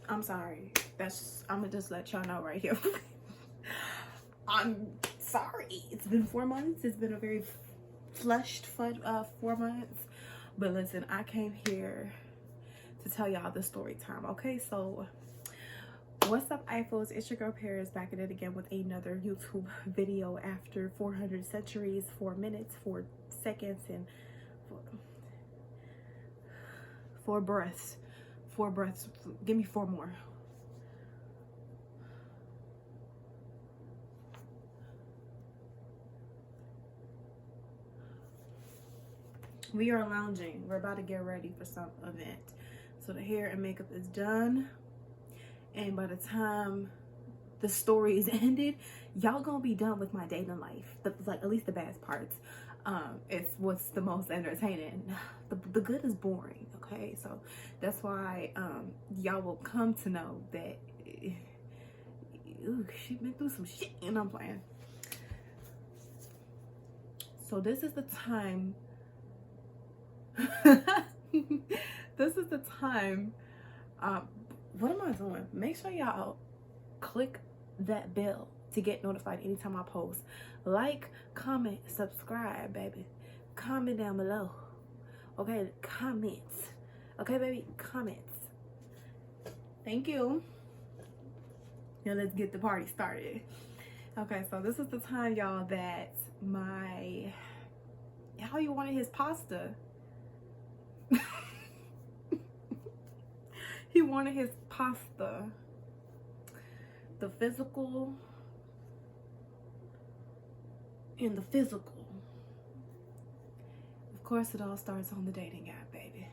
I'm sorry. I'm gonna just let y'all know right here. I'm sorry. It's been 4 months. It's been a very flushed, fun 4 months. But listen, I came here to tell y'all the story time. Okay, so what's up, iPhones? It's your girl Paris back at it again with another YouTube video after 400 centuries, 4 minutes, 4 seconds, and 4 breaths. 4 breaths. Give me 4 more. We are lounging. We're about to get ready for some event. So the hair and makeup is done. And by the time the story is ended, y'all gonna be done with my dating life. Like, at least the bad parts. It's what's the most entertaining. The good is boring, okay? So that's why y'all will come to know that she been through some shit, and I'm playing. So this is the time. This is the time. What am I doing? Make sure y'all click that bell to get notified anytime I post. Like, comment, subscribe, baby. Comment down below. Okay, comments. Okay, baby, comments. Thank you. Now let's get the party started. Okay, so this is the time, y'all, that how you wanted his pasta. He wanted his pasta. The physical and the physical. Of course, it all starts on the dating app, baby.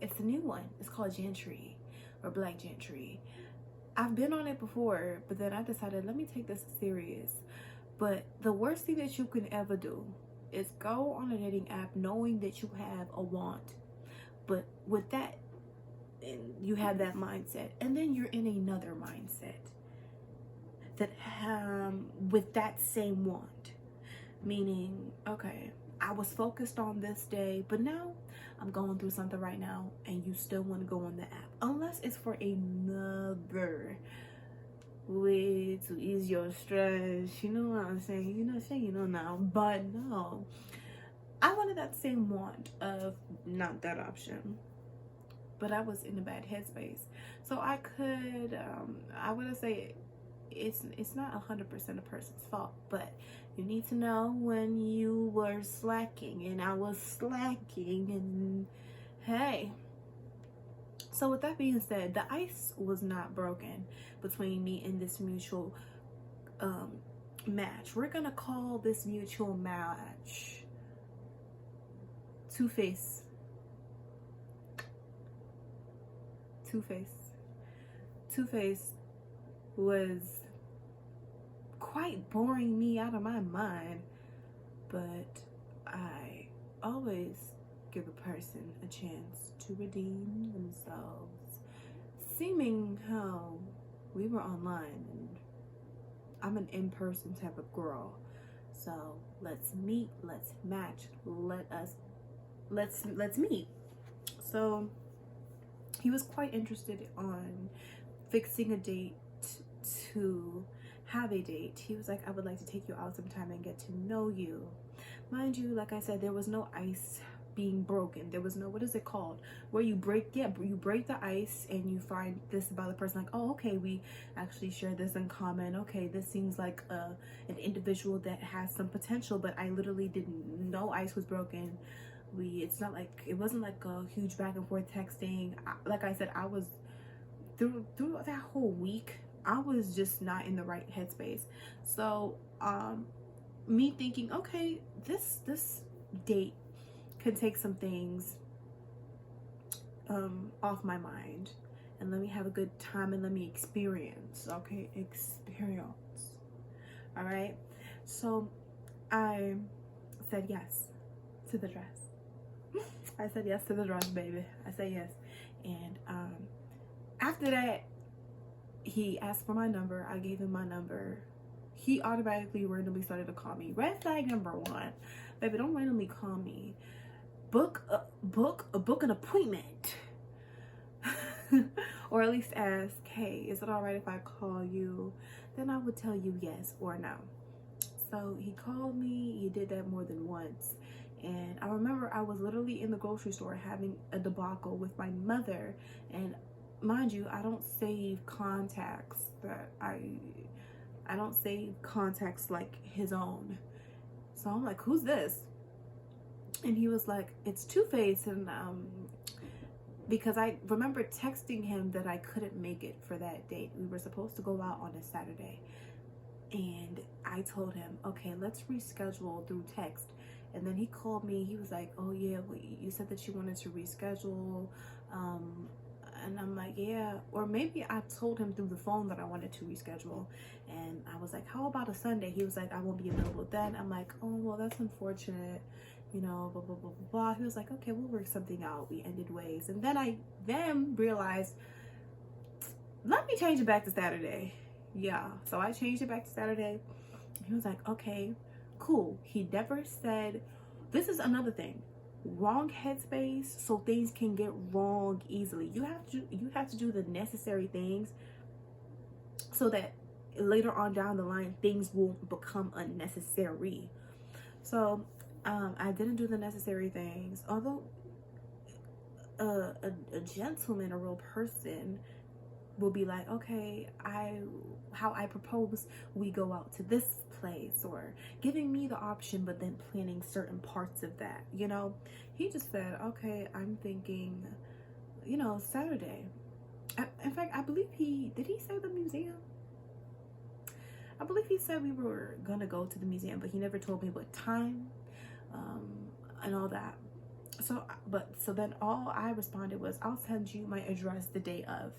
It's a new one. It's called Gentry, or Black Gentry. I've been on it before, but then I decided, let me take this serious. But the worst thing that you can ever do is go on a dating app knowing that you have a want. But with that, and you have that mindset, and then you're in another mindset that with that same want, meaning, okay, I was focused on this day, but now I'm going through something right now, and you still want to go on the app, unless it's for another way to ease your stress. You know what I'm saying? You're not saying you know now, but no, I wanted that same want of not that option. But I was in a bad headspace, so I could I wouldn't say it's not 100% a person's fault, but you need to know when you were slacking, and I was slacking, and hey. So with that being said, the ice was not broken between me and this mutual match. We're gonna call this mutual match Two-Face. Two-Face was quite boring me out of my mind, but I always give a person a chance to redeem themselves, seeming how we were online, and I'm an in-person type of girl. So let's meet, let's match, let's meet. So he was quite interested on fixing a date to have a date. He was like, I would like to take you out sometime and get to know you. Mind you, like I said, there was no ice being broken. There was no, what is it called, where you break the ice and you find this about the person, like, oh, okay, we actually share this in common. Okay, this seems like an individual that has some potential, but I literally didn't know ice was broken. It's not like, it wasn't like a huge back and forth texting. Like I said, I was through that whole week, I was just not in the right headspace. So me thinking, okay, this date can take some things off my mind, and let me have a good time, and let me experience. Okay, experience. All right, so I said yes to the dress. I said yes to the dress, baby. I said yes. And after that, he asked for my number. I gave him my number. He automatically randomly started to call me. Red flag number 1, baby, don't randomly call me. Book an appointment. or at least ask, hey, is it all right if I call you? Then I would tell you yes or no. So he called me. He did that more than once. And I remember I was literally in the grocery store having a debacle with my mother. And mind you, I don't save contacts that I don't save contacts like his own. So I'm like, who's this? And he was like, it's Two-Face. And because I remember texting him that I couldn't make it for that date. We were supposed to go out on a Saturday. And I told him, okay, let's reschedule through text. And then he called me. He was like, oh yeah, well, you said that you wanted to reschedule. And I'm like, yeah. Or maybe I told him through the phone that I wanted to reschedule. And I was like, how about a Sunday? He was like, I won't be available then. I'm like, oh, well, that's unfortunate. You know, blah, blah, blah, blah, blah. He was like, okay, we'll work something out. We ended ways. And then I realized, let me change it back to Saturday. Yeah. So I changed it back to Saturday. He was like, okay, cool. He never said, this is another thing. Wrong headspace, so things can get wrong easily. You have to do the necessary things so that later on down the line things will become unnecessary. So I didn't do the necessary things, although a gentleman, a real person will be like, okay, how I propose we go out to this place, or giving me the option but then planning certain parts of that, you know. He just said, okay, I'm thinking, you know, Saturday. In fact, I believe did he say the museum? I believe he said we were gonna go to the museum, but he never told me what time and all that. So then all I responded was, I'll send you my address the day of.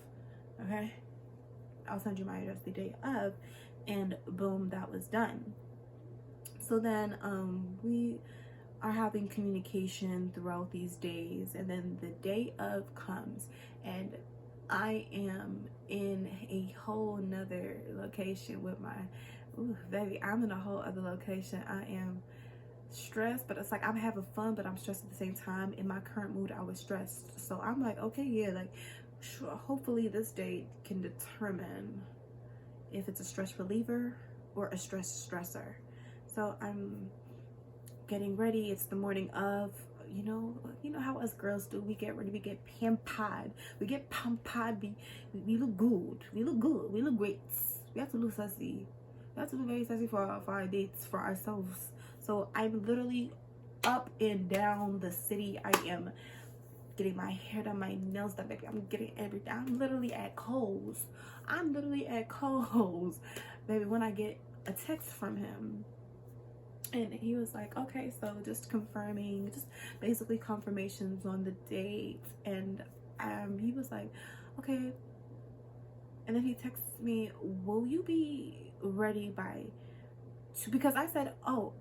Okay, I'll send you my address the day of, and boom, that was done. So then we are having communication throughout these days, and then the day of comes, and I am in a whole nother location with my baby. I'm in a whole other location. I am stressed, but it's like I'm having fun, but I'm stressed at the same time. In my current mood, I was stressed. So I'm like, okay, yeah, like sure, hopefully this date can determine if it's a stress reliever or a stressor. So I'm getting ready. It's the morning of, you know how us girls do. We get ready, we get pampered, we look good, we look great. We have to look sassy. We have to look very sassy for our dates, for ourselves. So I'm literally up and down the city. I am getting my hair done, my nails done, baby. I'm getting everything. I'm literally at Kohl's. Baby, when I get a text from him, and he was like, okay, so just confirming, just basically confirmations on the date. And he was like, okay. And then he texts me, will you be ready by 2? Because I said, oh,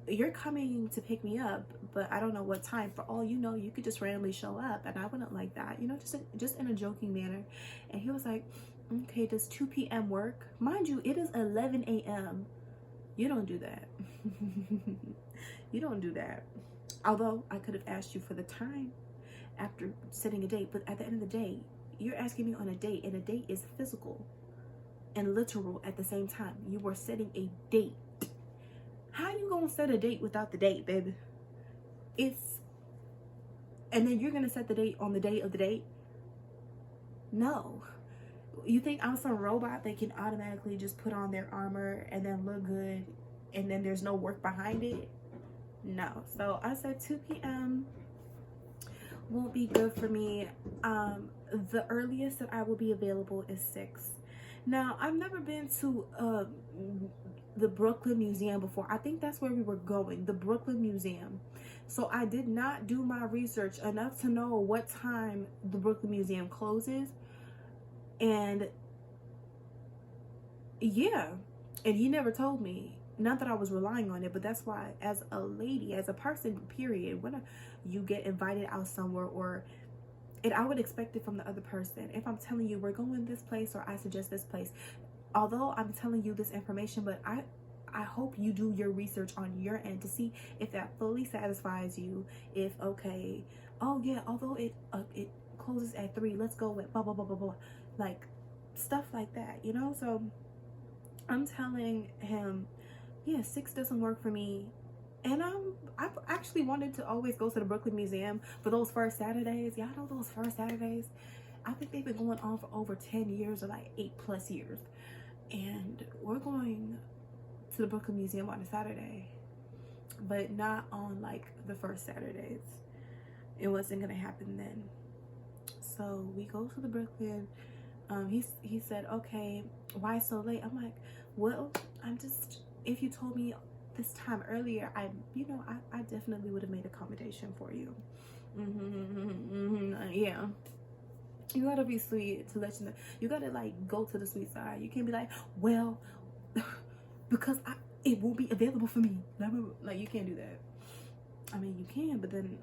you're coming to pick me up, but I don't know what time. For all you know, you could just randomly show up, and I wouldn't like that, you know, just in a joking manner. And he was like, okay, does 2 p.m. work? Mind you, it is 11 a.m. You don't do that. You don't do that. Although I could have asked you for the time after setting a date, but at the end of the day, you're asking me on a date, and a date is physical and literal at the same time. You were setting a date. How you gonna set a date without the date, baby? And then you're gonna set the date on the day of the date? No. You think I'm some robot that can automatically just put on their armor and then look good and then there's no work behind it? No. So I said 2 p.m. won't be good for me. The earliest that I will be available is 6. Now, I've never been to the Brooklyn Museum before. I think that's where we were going, the Brooklyn Museum. So I did not do my research enough to know what time the Brooklyn Museum closes. And yeah, and he never told me. Not that I was relying on it, but that's why, as a lady, as a person, period, when you get invited out somewhere, and I would expect it from the other person. If I'm telling you we're going this place, or I suggest this place, although I'm telling you this information, but I hope you do your research on your end to see if that fully satisfies you. If, okay, oh yeah, although it closes at 3. Let's go with blah blah blah blah blah, like stuff like that, you know. So I'm telling him, yeah, 6 doesn't work for me. And I've actually wanted to always go to the Brooklyn Museum for those first Saturdays. Y'all know those first Saturdays? I think they've been going on for over 10 years or like 8+ years. And we're going to the Brooklyn Museum on a Saturday, but not on like the first Saturdays. It wasn't gonna happen then. So we go to the Brooklyn. He said, okay, why so late? I'm like, well, if you told me this time earlier, I definitely would have made accommodation for you. Yeah. You gotta be sweet to let you know. You gotta like go to the sweet side. You can't be like, well, because it won't be available for me. Like, you can't do that. I mean, you can, but then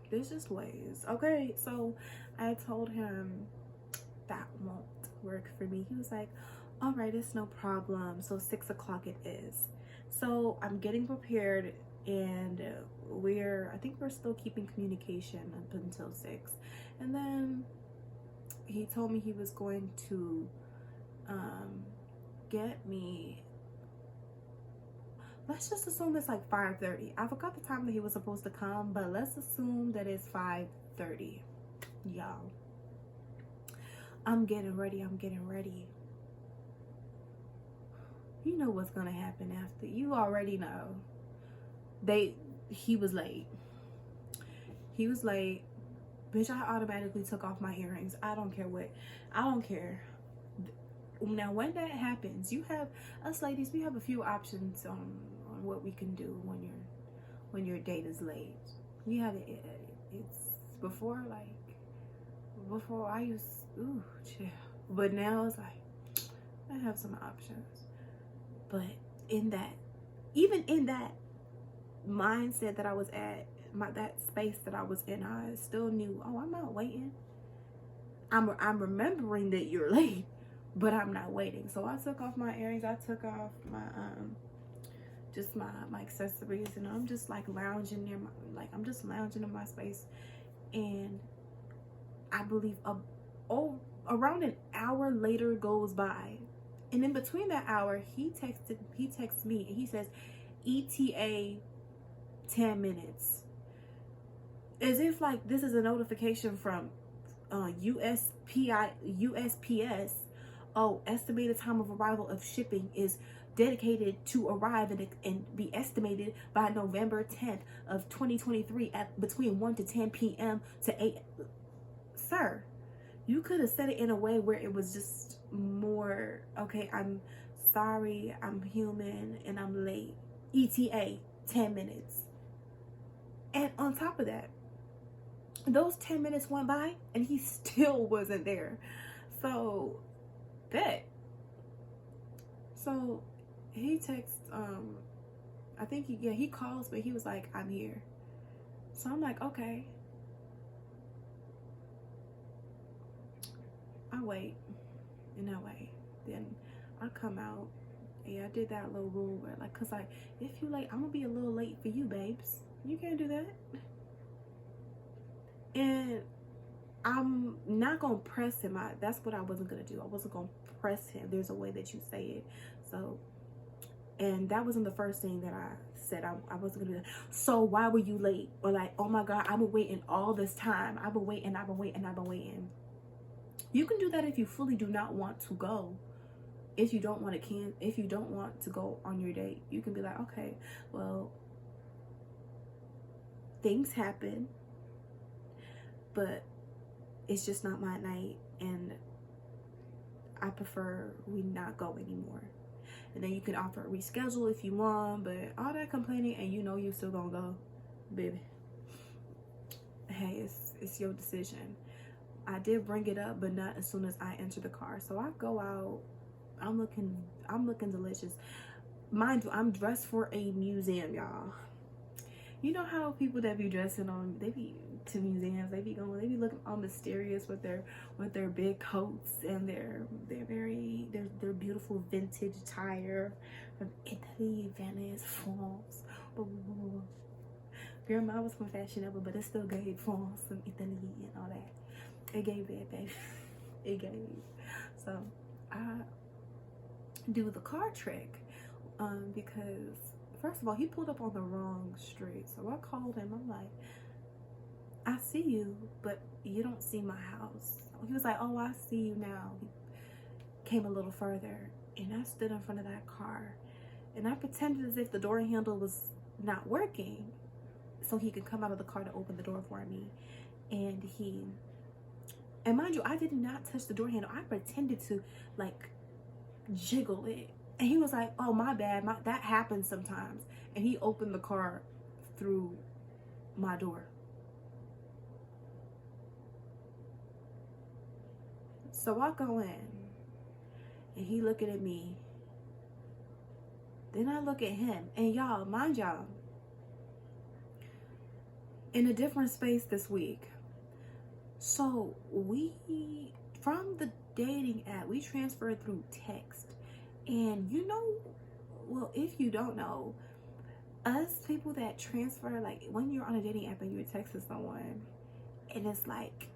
there's just ways. Okay, so I told him that won't work for me. He was like, all right, it's no problem. So 6 o'clock it is. So I'm getting prepared, and I think we're still keeping communication up until 6. And then he told me he was going to get me, let's just assume it's like 5:30. I forgot the time that he was supposed to come, but let's assume that it's 5:30. Y'all, I'm getting ready. You know what's gonna happen after. You already know. He was late. Bitch, I automatically took off my earrings. I don't care. Now, when that happens, you have, us ladies, we have a few options on what we can do when your date is late. We have it's before I used, chill. But now it's like, I have some options. But even in that mindset that I was at, that space that I was in, I still knew, oh, I'm not waiting. I'm remembering that you're late, but I'm not waiting. So I took off my earrings. I took off my just my accessories, and I'm just like lounging near I'm just lounging in my space. And I believe around an hour later goes by, and in between that hour, he texts me, and he says, ETA 10 minutes. As if like this is a notification from USPS. Oh, estimated time of arrival of shipping is dedicated to arrive and be estimated by November 10th of 2023 at between 1 to 10 p.m. to 8. Sir, you could have said it in a way where it was just more, okay, I'm sorry, I'm human, and I'm late. ETA 10 minutes. And on top of that, those 10 minutes went by and he still wasn't there. So he texts, I think he calls, but he was like, I'm here. So I'm like, okay. I wait. Then I come out. Yeah, I did that little rule where cause if you late, I'm gonna be a little late for you, babes. You can't do that. And I'm not gonna press him. That's what I wasn't gonna do. I wasn't gonna press him. There's a way that you say it. So, and that wasn't the first thing that I said. I wasn't gonna do that. So why were you late? Or like, oh my God, I've been waiting all this time. I've been waiting. You can do that if you fully do not want to go. If you don't want to go on your date, you can be like, okay, well, things happen, but it's just not my night, and I prefer we not go anymore. And then you can offer a reschedule if you want, but all that complaining and you still gonna go, baby. Hey, it's your decision. I did bring it up, but not as soon as I enter the car. So I go out. I'm looking delicious. Mind you, I'm dressed for a museum, y'all. You know how people that be dressing to museums, they be looking all mysterious with their big coats and their beautiful vintage attire from Italy, Venice, France. Girl, mine was from fashionable, but it's still good, France, from Italy and all that. It gave it, baby. It gave. So I do the car trick because first of all, he pulled up on the wrong street. So I called him. I'm like, I see you, but you don't see my house. He was like, oh, I see you now. He came a little further, and I stood in front of that car, and I pretended as if the door handle was not working so he could come out of the car to open the door for me. And mind you, I did not touch the door handle. I pretended to like jiggle it. And he was like, oh, my bad. That happens sometimes. And he opened the car through my door. So I go in and he looking at me. Then I look at him. And y'all, mind y'all, in a different space this week. So from the dating app, we transferred through text. And you know, well, if you don't know, us people that transfer, like when you're on a dating app and you're texting someone, and it's like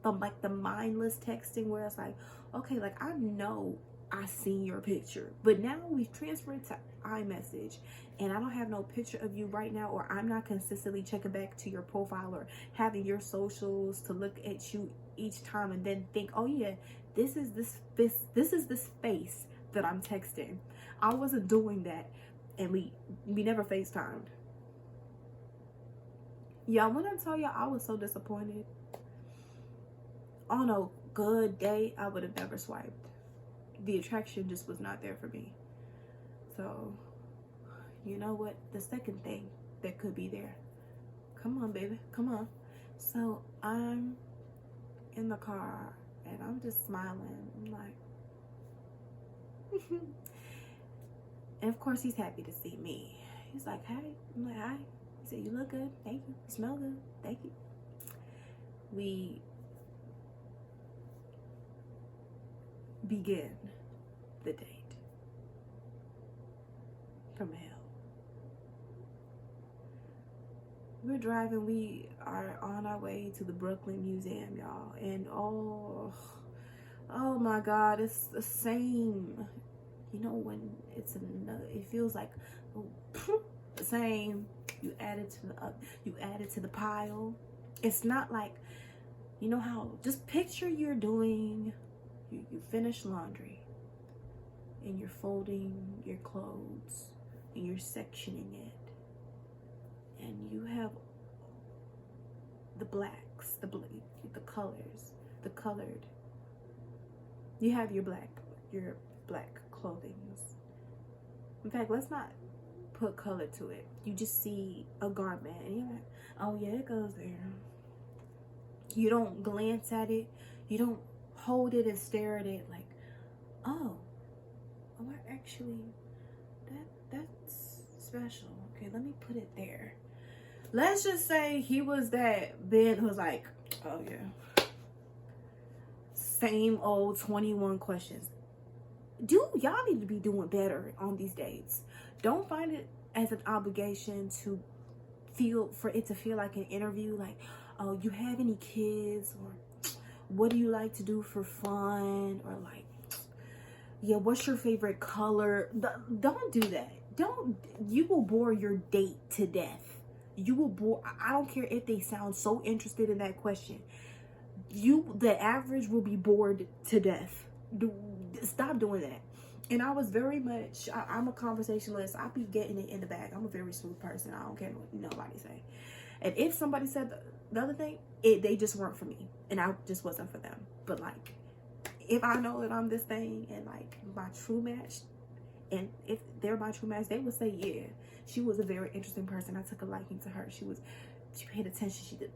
the mindless texting where it's like, okay, like I know I seen your picture, but now we've transferred to iMessage and I don't have no picture of you right now, or I'm not consistently checking back to your profile or having your socials to look at you each time and then think, oh yeah, this is this face that I'm texting. I wasn't doing that, and we never FaceTimed. Y'all, when I tell y'all I was so disappointed, on a good day I would have never swiped. The attraction just was not there for me. So you know what, the second thing that could be there, come on baby, come on. So I'm in the car and I'm just smiling. I'm like and of course he's happy to see me. He's like, hey. I'm like, hi. He said, you look good, thank you. You smell good, thank you. We begin the date from hell. We're driving, we are on our way to the Brooklyn Museum, y'all, and oh my God, it's the same. You know when it's another, it feels like the same. You add it to the pile. It's not like, you know how, just picture you're doing, you finish laundry and you're folding your clothes and you're sectioning it, and you have the blacks, the colors, the colored. You have your black clothing. In fact, let's not put color to it. You just see a garment and you're like, oh yeah, it goes there. You don't glance at it. You don't hold it and stare at it like, oh, I actually, that's special. Okay, let me put it there. Let's just say he was that Ben who was like, oh yeah, same old 21 questions. Y'all need to be doing better on these dates. Don't find it as an obligation to feel like an interview, like, oh, you have any kids, or what do you like to do for fun, or like, yeah, what's your favorite color? Don't do that. You will bore your date to death. You will bore, I don't care if they sound so interested in that question. The average will be bored to death. Stop doing that. And I was very much, I'm a conversationalist. I be getting it in the bag. I'm a very smooth person. I don't care what nobody say. And if somebody said the other thing, they just weren't for me. And I just wasn't for them. But like, if I know that I'm this thing and like my true match, and if they're my true match, they would say, yeah, she was a very interesting person. I took a liking to her. She paid attention. She did.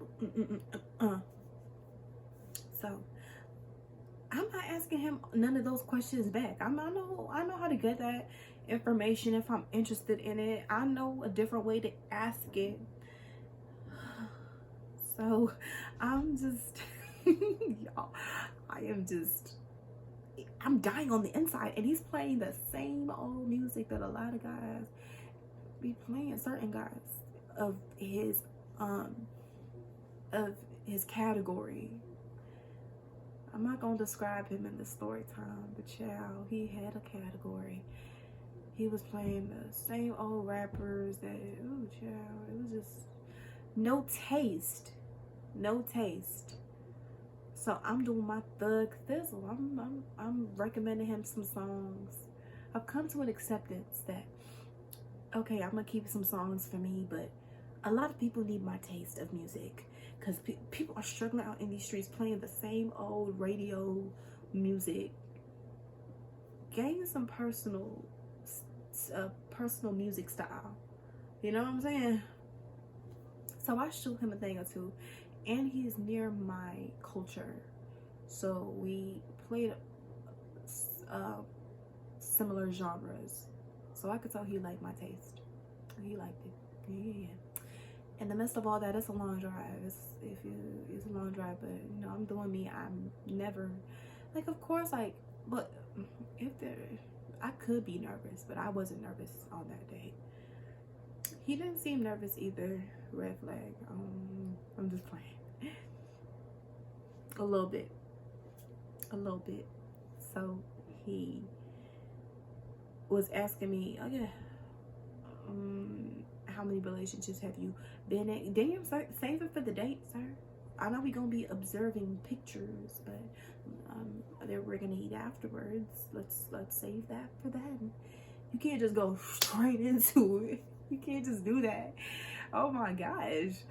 So I'm not asking him none of those questions back. I know how to get that information if I'm interested in it. I know a different way to ask it. So I'm just, y'all, I'm dying on the inside, and he's playing the same old music that a lot of guys be playing, certain guys of his category. I'm not gonna describe him in the story time, but child, he had a category. He was playing the same old rappers that, ooh, child, it was just no taste. No taste. So I'm doing my thug thizzle. I'm recommending him some songs. I've come to an acceptance that, okay, I'm gonna keep some songs for me, but a lot of people need my taste of music, because people are struggling out in these streets playing the same old radio music. Gain some personal music style. You know what I'm saying? So I shoot him a thing or two, and he's near my culture, so we played similar genres. So I could tell he liked my taste. He liked it. Yeah. In the midst of all that, it's a long drive. It's a long drive, but you know, I'm doing me. I'm never, like, of course, like, but I could be nervous, but I wasn't nervous on that day. He didn't seem nervous either. Red flag. I'm just playing. A little bit. So he was asking me, oh yeah, how many relationships have you been in? Damn, save it for the date, sir. I know we gonna be observing pictures, but we're gonna eat afterwards. Let's save that for then. You can't just go straight into it. You can't just do that. Oh my gosh.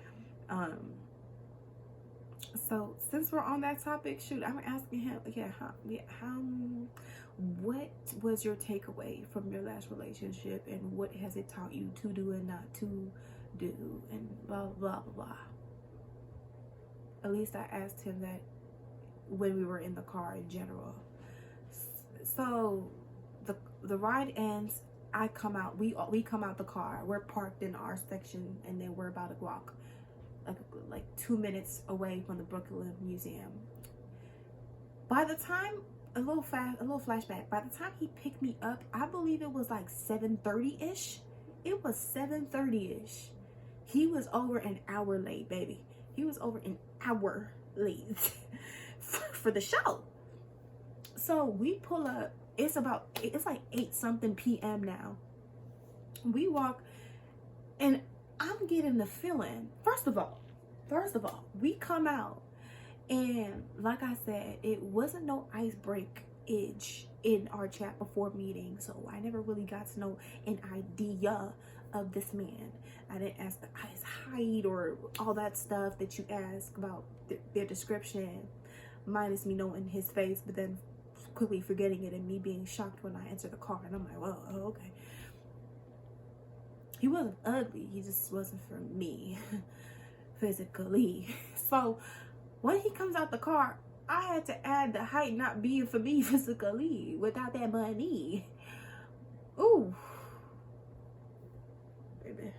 So since we're on that topic, shoot, I'm asking him, what was your takeaway from your last relationship, and what has it taught you to do and not to do, and blah blah blah blah. At least I asked him that when we were in the car in general. So the ride ends. I come out. We come out the car. We're parked in our section, and then we're about to walk like 2 minutes away from the Brooklyn Museum. By the time, a little flashback. By the time he picked me up, I believe it was like 7:30-ish. It was 7:30-ish. He was over an hour late, baby. He was over an hour late for the show. So we pull up. It's like 8-something p.m. now. We walk, and I'm getting the feeling. First of all, we come out, and like I said, it wasn't no ice breakage in our chat before meeting, so I never really got to know an idea of this man. I didn't ask his height or all that stuff that you ask about their description, minus me knowing his face, but then quickly forgetting it and me being shocked when I entered the car, and I'm like, well, okay. He wasn't ugly, he just wasn't for me physically. So when he comes out the car, I had to add the height not being for me physically without that money. Ooh, baby.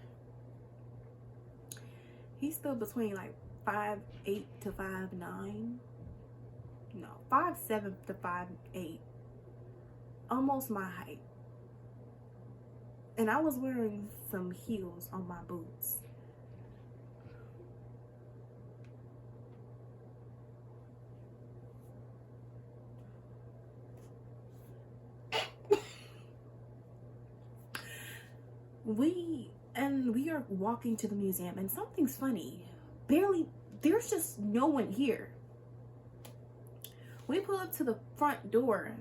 He's still between like 5'8" to 5'9". No, 5'7" to 5'8". Almost my height. And I was wearing some heels on my boots. We are walking to the museum, and something's funny. There's just no one here. We pull up to the front door,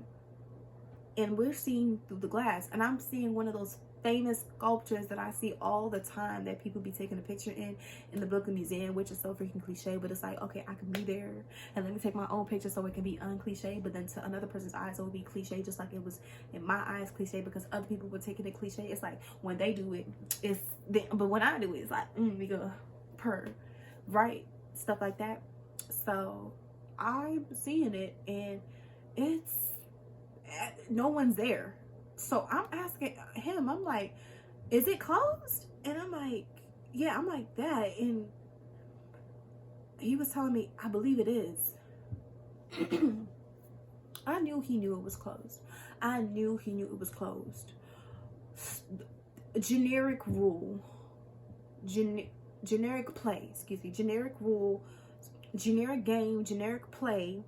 and we're seeing through the glass, and I'm seeing one of those famous sculptures that I see all the time that people be taking a picture in the Brooklyn Museum, which is so freaking cliche, but it's like, okay, I can be there and let me take my own picture so it can be uncliche, but then to another person's eyes it will be cliche, just like it was in my eyes cliche because other people were taking it cliche. It's like when they do it, but when I do it, it's like we go right, stuff like that. So I'm seeing it, and it's no one's there. So I'm asking him, I'm like, is it closed? And I'm like, yeah, I'm like that. And he was telling me, I believe it is. I knew he knew it was closed. I knew he knew it was closed. Generic rule. Generic play, excuse me. Generic rule. Generic game. Generic play.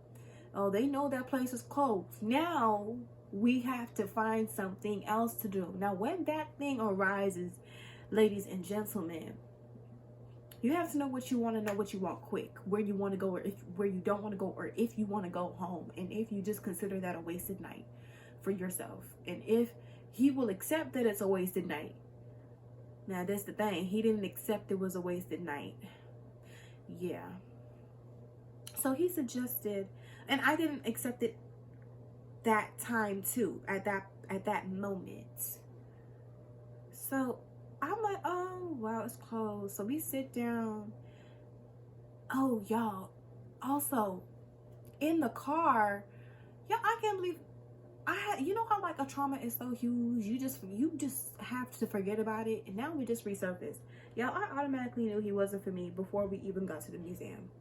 Oh, they know that place is closed. Now we have to find something else to do. Now, when that thing arises, ladies and gentlemen, you have to know what you want to know, what you want quick, where you want to go, or where you don't want to go, or if you want to go home, and if you just consider that a wasted night for yourself, and if he will accept that it's a wasted night. Now, that's the thing. He didn't accept it was a wasted night. Yeah. So he suggested, and I didn't accept it that time too, at that moment. So I'm like, oh wow, it's closed. So we sit down. Oh y'all, also in the car, yeah, I can't believe I had, you know how like a trauma is so huge, you just have to forget about it, and now we just resurfaced. Y'all, I automatically knew he wasn't for me before we even got to the museum.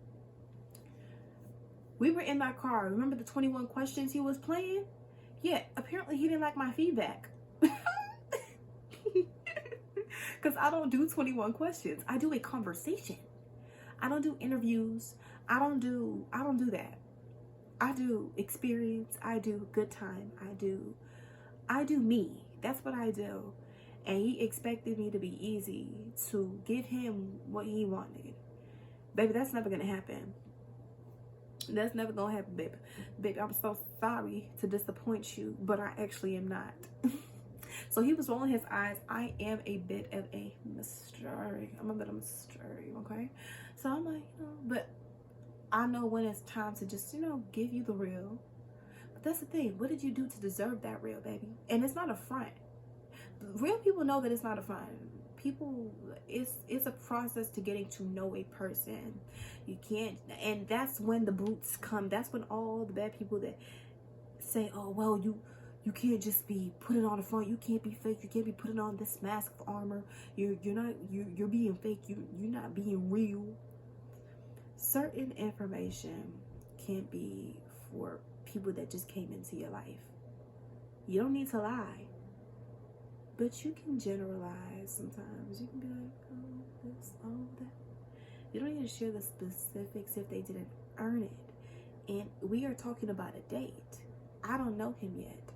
We were in that car. Remember the 21 questions he was playing? Yeah, apparently he didn't like my feedback. Because I don't do 21 questions. I do a conversation. I don't do interviews. I don't do that. I do experience. I do good time. I do me. That's what I do. And he expected me to be easy, to give him what he wanted. Baby, that's never gonna happen. That's never gonna happen, baby. Baby, I'm so sorry to disappoint you, but I actually am not. So he was rolling his eyes. I am a bit of a mystery. I'm a bit of a mystery, okay? So I'm like, but I know when it's time to just, give you the real. But that's the thing. What did you do to deserve that real, baby? And it's not a front. Real people know that it's not a front. People, it's a process to getting to know a person. You can't, and that's when the brutes come. That's when all the bad people that say, oh well, you can't just be putting on the front, you can't be fake, you can't be putting on this mask of armor, you're being fake, you're not being real. Certain information can't be for people that just came into your life. You don't need to lie. But you can generalize sometimes. You can be like, oh, this, oh, that. You don't need to share the specifics if they didn't earn it. And we are talking about a date. I don't know him yet.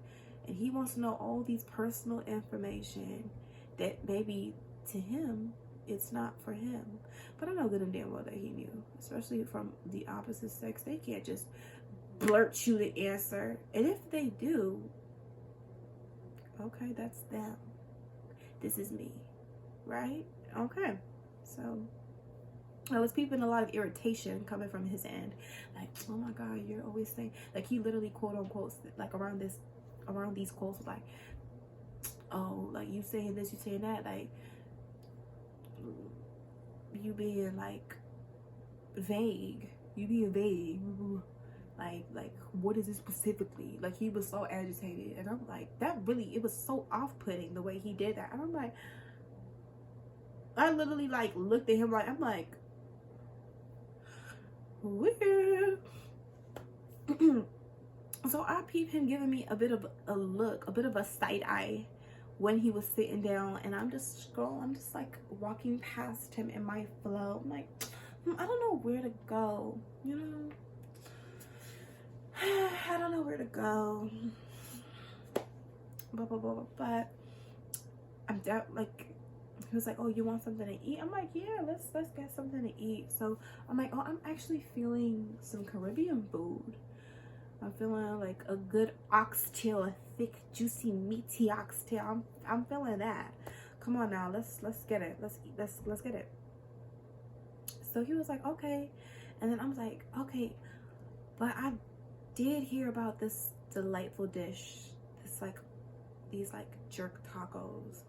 And he wants to know all these personal information that maybe to him, it's not for him. But I know good and damn well that he knew. Especially from the opposite sex. They can't just blurt you the answer. And if they do, okay, that's them. This is me, right? Okay. So I was peeping a lot of irritation coming from his end. Like, oh my God, you're always saying, like, he literally quote unquote, like around these quotes was like, oh, like you saying this, you saying that, like you being like vague. You being vague. Like what is it specifically? Like he was so agitated, and I'm like, that really, it was so off-putting the way he did that. And I'm like, I literally like looked at him like, I'm like, weird. So I peeped him giving me a bit of a look, a bit of a side eye when he was sitting down, and I'm just scrolling, I'm just like walking past him in my flow. I'm like, I don't know where to go, I don't know where to go. But I'm down. Like, he was like, oh, you want something to eat? I'm like, yeah, let's get something to eat. So I'm like, oh, I'm actually feeling some Caribbean food. I'm feeling like a good oxtail, a thick, juicy, meaty oxtail. I'm feeling that. Come on now, let's get it. Let's get it. So he was like, okay. And then I was like, okay, but I did hear about this delightful dish. These jerk tacos.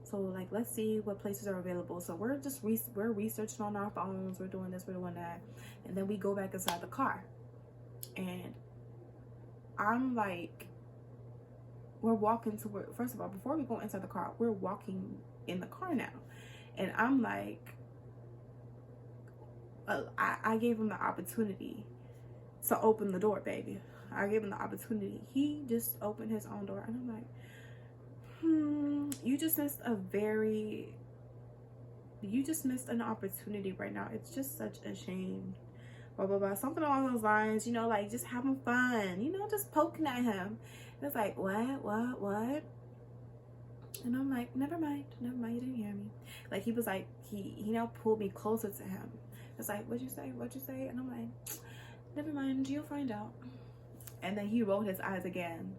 So like, let's see what places are available. So we're just we're researching on our phones. We're doing this, we're doing that, and then we go back inside the car, and I'm like, we're walking to where, first of all, before we go inside the car, we're walking in the car now, and I'm like, I gave him the opportunity to open the door, baby. I gave him the opportunity. He just opened his own door, and I'm like, you just missed an opportunity right now. It's just such a shame. blah blah blah, something along those lines, you know, like just having fun, you know, just poking at him. And it's like, what? And I'm like, never mind, you didn't hear me. Like, he was like, he now pulled me closer to him. It's like, what'd you say? And I'm like, never mind, you'll find out. And then he rolled his eyes again.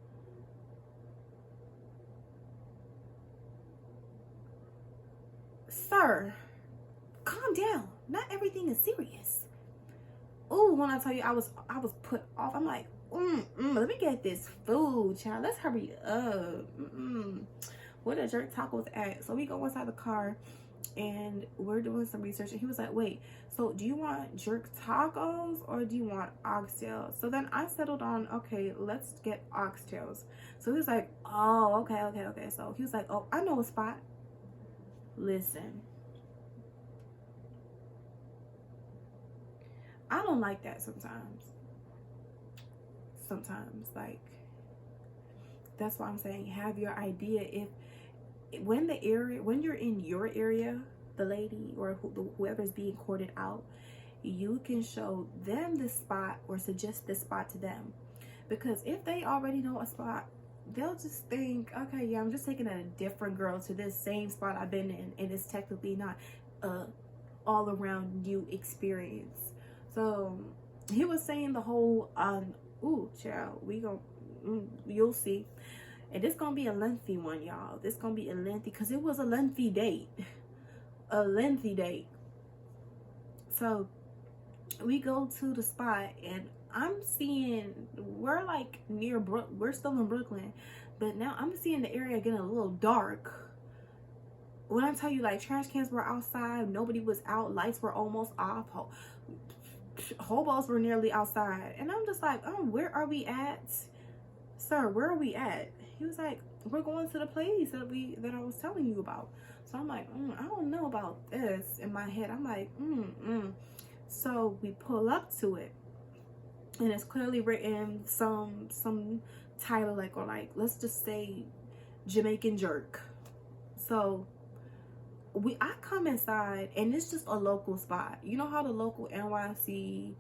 Sir, calm down. Not everything is serious. Oh, when I tell you I was put off, I'm like, let me get this food, child. Let's hurry up. Where the jerk tacos at? So we go inside the car and we're doing some research, and he was like, wait, so do you want jerk tacos or do you want oxtails? So then I settled on, okay, let's get oxtails. So he was like, oh, okay. So he was like, oh, I know a spot. Listen, I don't like that sometimes, like, that's why I'm saying, have your idea. When you're in your area, the lady or whoever's being courted out, you can show them the spot or suggest this spot to them. Because if they already know a spot, they'll just think, okay, yeah, I'm just taking a different girl to this same spot I've been in, and it's technically not a all around new experience. So he was saying the whole ooh, child, you'll see. And it's gonna be a lengthy one, y'all. This gonna be a lengthy, because it was a lengthy date. So we go to the spot, and I'm seeing, we're like near we're still in Brooklyn, but now I'm seeing the area getting a little dark. When I tell you, like, trash cans were outside, nobody was out, lights were almost off, hobos were nearly outside, and I'm just like, oh, where are we at, sir? Where are we at? He was like, we're going to the place that I was telling you about. So I'm like, I don't know about this. In my head, I'm like, So we pull up to it, and it's clearly written some title, like, or like, let's just say Jamaican jerk. So I come inside, and it's just a local spot. You know how the local NYC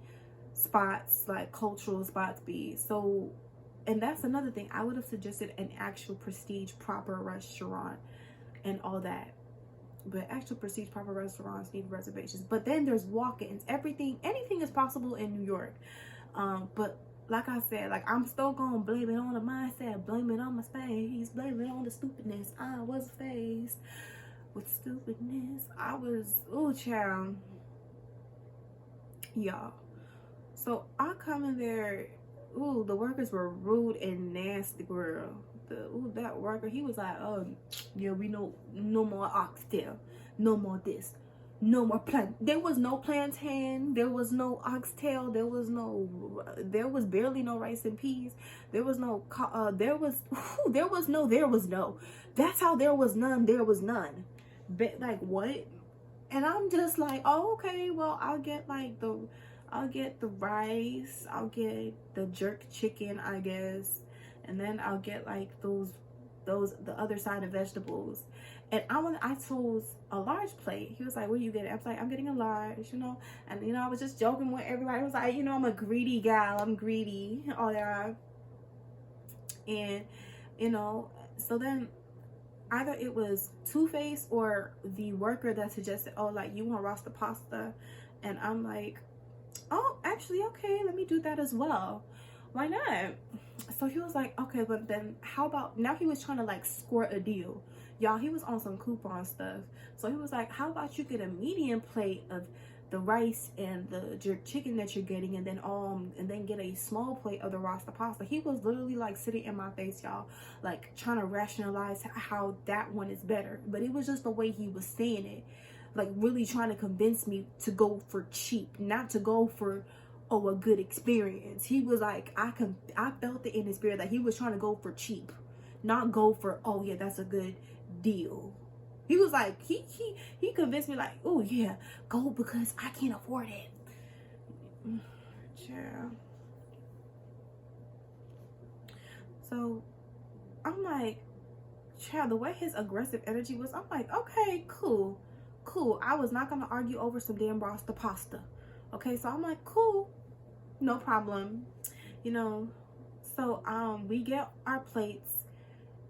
spots, like cultural spots, be. So, and that's another thing, I would have suggested an actual prestige proper restaurant and all that. But actual prestige proper restaurants need reservations. But then there's walk-ins. Anything is possible in New York. But like I said, like, I'm still gonna blame it on the mindset, blame it on my face, blame it on the stupidness. I was faced with stupidness. Child, y'all. So I come in there. The workers were rude and nasty, girl. That worker, he was like, yeah, we know, no more oxtail, no more this, no more there was no plantain, there was no oxtail, there was barely no rice and peas, there was no that's how there was none. But like, what? And I'm just like, oh, okay, well, I'll get the rice, I'll get the jerk chicken, I guess, and then I'll get like the other side of vegetables. And I chose a large plate. He was like, what do you get? I was like, I'm getting a large, you know. And, you know, I was just joking with everybody. I was like, you know, I'm a greedy gal, I'm greedy, all that. And, you know, so then either it was Two-Face or the worker that suggested, oh, like, you want Rasta pasta? And I'm like, oh, actually, okay, let me do that as well. Why not? So he was like, okay, but then how about, now he was trying to like score a deal. Y'all, he was on some coupon stuff. So he was like, how about you get a medium plate of the rice and the jerk chicken that you're getting, and then get a small plate of the Rasta pasta. He was literally like sitting in my face, y'all, like trying to rationalize how that one is better. But it was just the way he was saying it, like really trying to convince me to go for cheap, not to go for, oh, a good experience. He was like, I felt it in his spirit that he was trying to go for cheap, not go for, oh yeah, that's a good deal. He was like, he convinced me like, oh yeah, go because I can't afford it. Yeah. So I'm like, child, the way his aggressive energy was, I'm like, okay, cool. I was not gonna argue over some damn Rasta pasta. Okay, so I'm like, cool, no problem, you know. So we get our plates,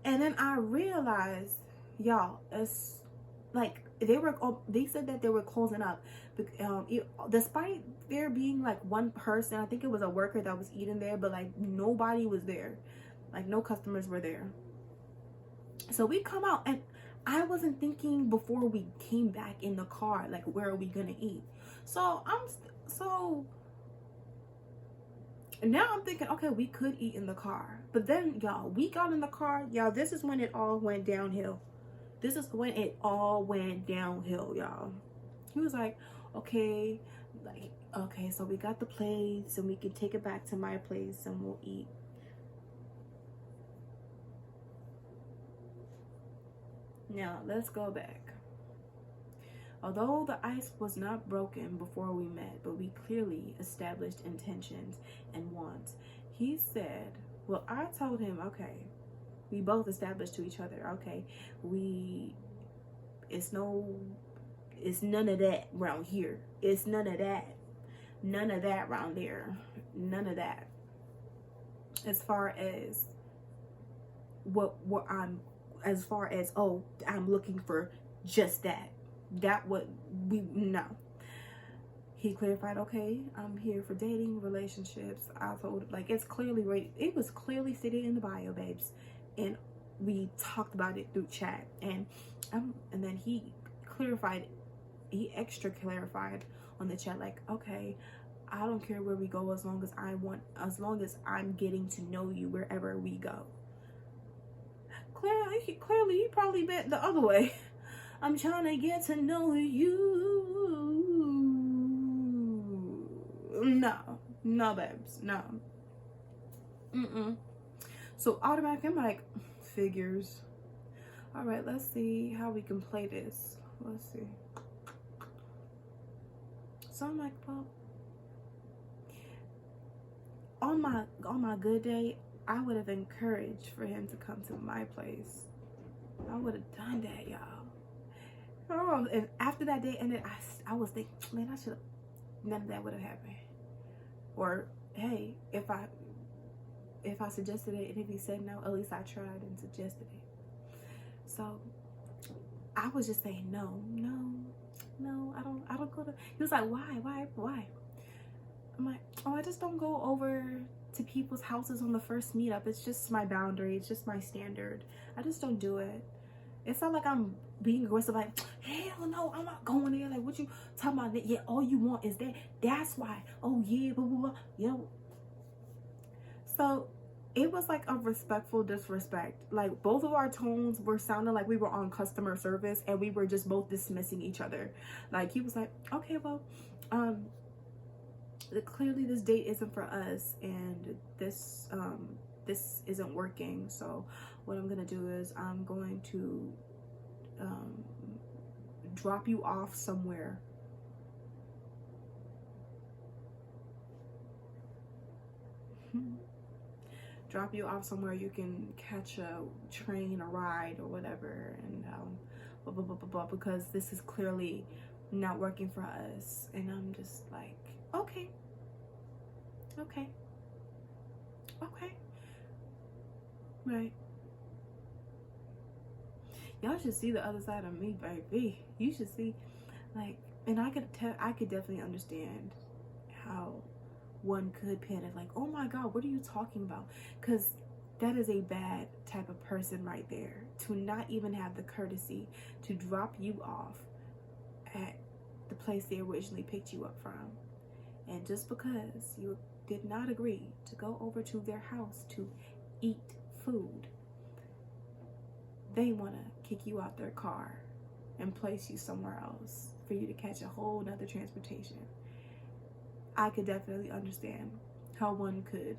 and then I realized, y'all, it's like they said that they were closing up, despite there being like one person. I think it was a worker that was eating there, but like nobody was there, like no customers were there. So we come out, and I wasn't thinking before we came back in the car, like, where are we gonna eat? So so now I'm thinking, okay, we could eat in the car. But then, y'all, we got in the car. Y'all, this is when it all went downhill. This is when it all went downhill, y'all. He was like, okay, so we got the plates, and we can take it back to my place, and we'll eat. Now, let's go back. Although the ice was not broken before we met, but we clearly established intentions and wants, he said, well, I told him, okay, we both established to each other, okay, it's none of that around here. It's none of that. None of that around there. None of that. As far as I'm looking for just that. No. He clarified, okay, I'm here for dating, relationships. I told, like, it was clearly stated in the bio, babes. And we talked about it through chat. And then he extra clarified on the chat, like, okay, I don't care where we go as long as I'm getting to know you wherever we go. Clearly he probably meant the other way. I'm trying to get to know you. No, babes, no. So automatically, I'm like, figures. All right, let's see how we can play this. Let's see. So I'm like, well, on my good day, I would have encouraged for him to come to my place. I would have done that, y'all. Oh, and after that day ended, I was thinking, man, none of that would have happened. Or, hey, if I suggested it, and if he said no, at least I tried and suggested it. So I was just saying, no, I don't go to. He was like, why? I'm like, oh, I just don't go over to people's houses on the first meetup. It's just my boundary. It's just my standard. I just don't do it. It's not like I'm being aggressive, like, hell no, I'm not going there. Like, what you talking about? Yeah, all you want is that. That's why. Oh, yeah, blah, blah, blah. You know? So it was like a respectful disrespect. Like, both of our tones were sounding like we were on customer service, and we were just both dismissing each other. Like, he was like, okay, well, clearly this date isn't for us, and this isn't working. So what I'm gonna do is I'm going to drop you off somewhere. Drop you off somewhere you can catch a train, a ride, or whatever, and blah, blah, blah, blah, blah, because this is clearly not working for us. And I'm just like, okay, right. Y'all should see the other side of me, baby. You should see, like, and I could definitely understand how one could panic, like, oh my god, what are you talking about? Because that is a bad type of person right there, to not even have the courtesy to drop you off at the place they originally picked you up from. And just because you did not agree to go over to their house to eat food, they want to kick you out their car and place you somewhere else for you to catch a whole nother transportation. I could definitely understand how one could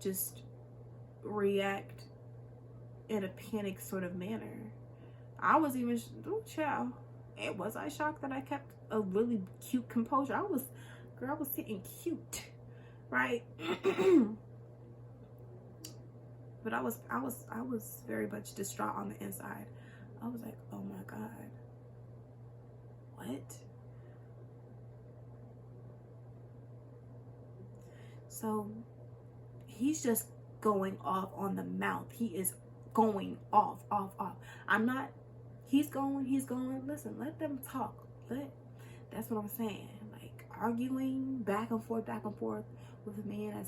just react in a panic sort of manner. I was even, child, was I shocked that I kept a really cute composure? I was sitting cute, right? But I was very much distraught on the inside. I was like, oh my god, what? So he's just going off on the mouth. He is going off. I'm not, he's going. Listen, let them talk. That's what I'm saying. Like, arguing back and forth with a man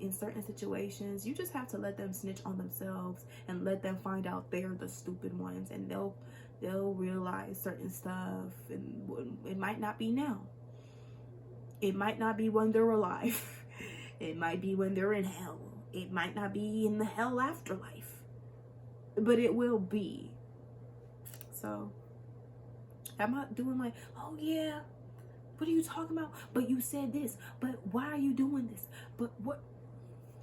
in certain situations, you just have to let them snitch on themselves and let them find out they're the stupid ones, and they'll realize certain stuff. And it might not be now. It might not be when they're alive. It might be when they're in hell. It might not be in the hell afterlife, but it will be. So I'm not doing like, oh yeah, what are you talking about? But you said this, but why are you doing this? But what?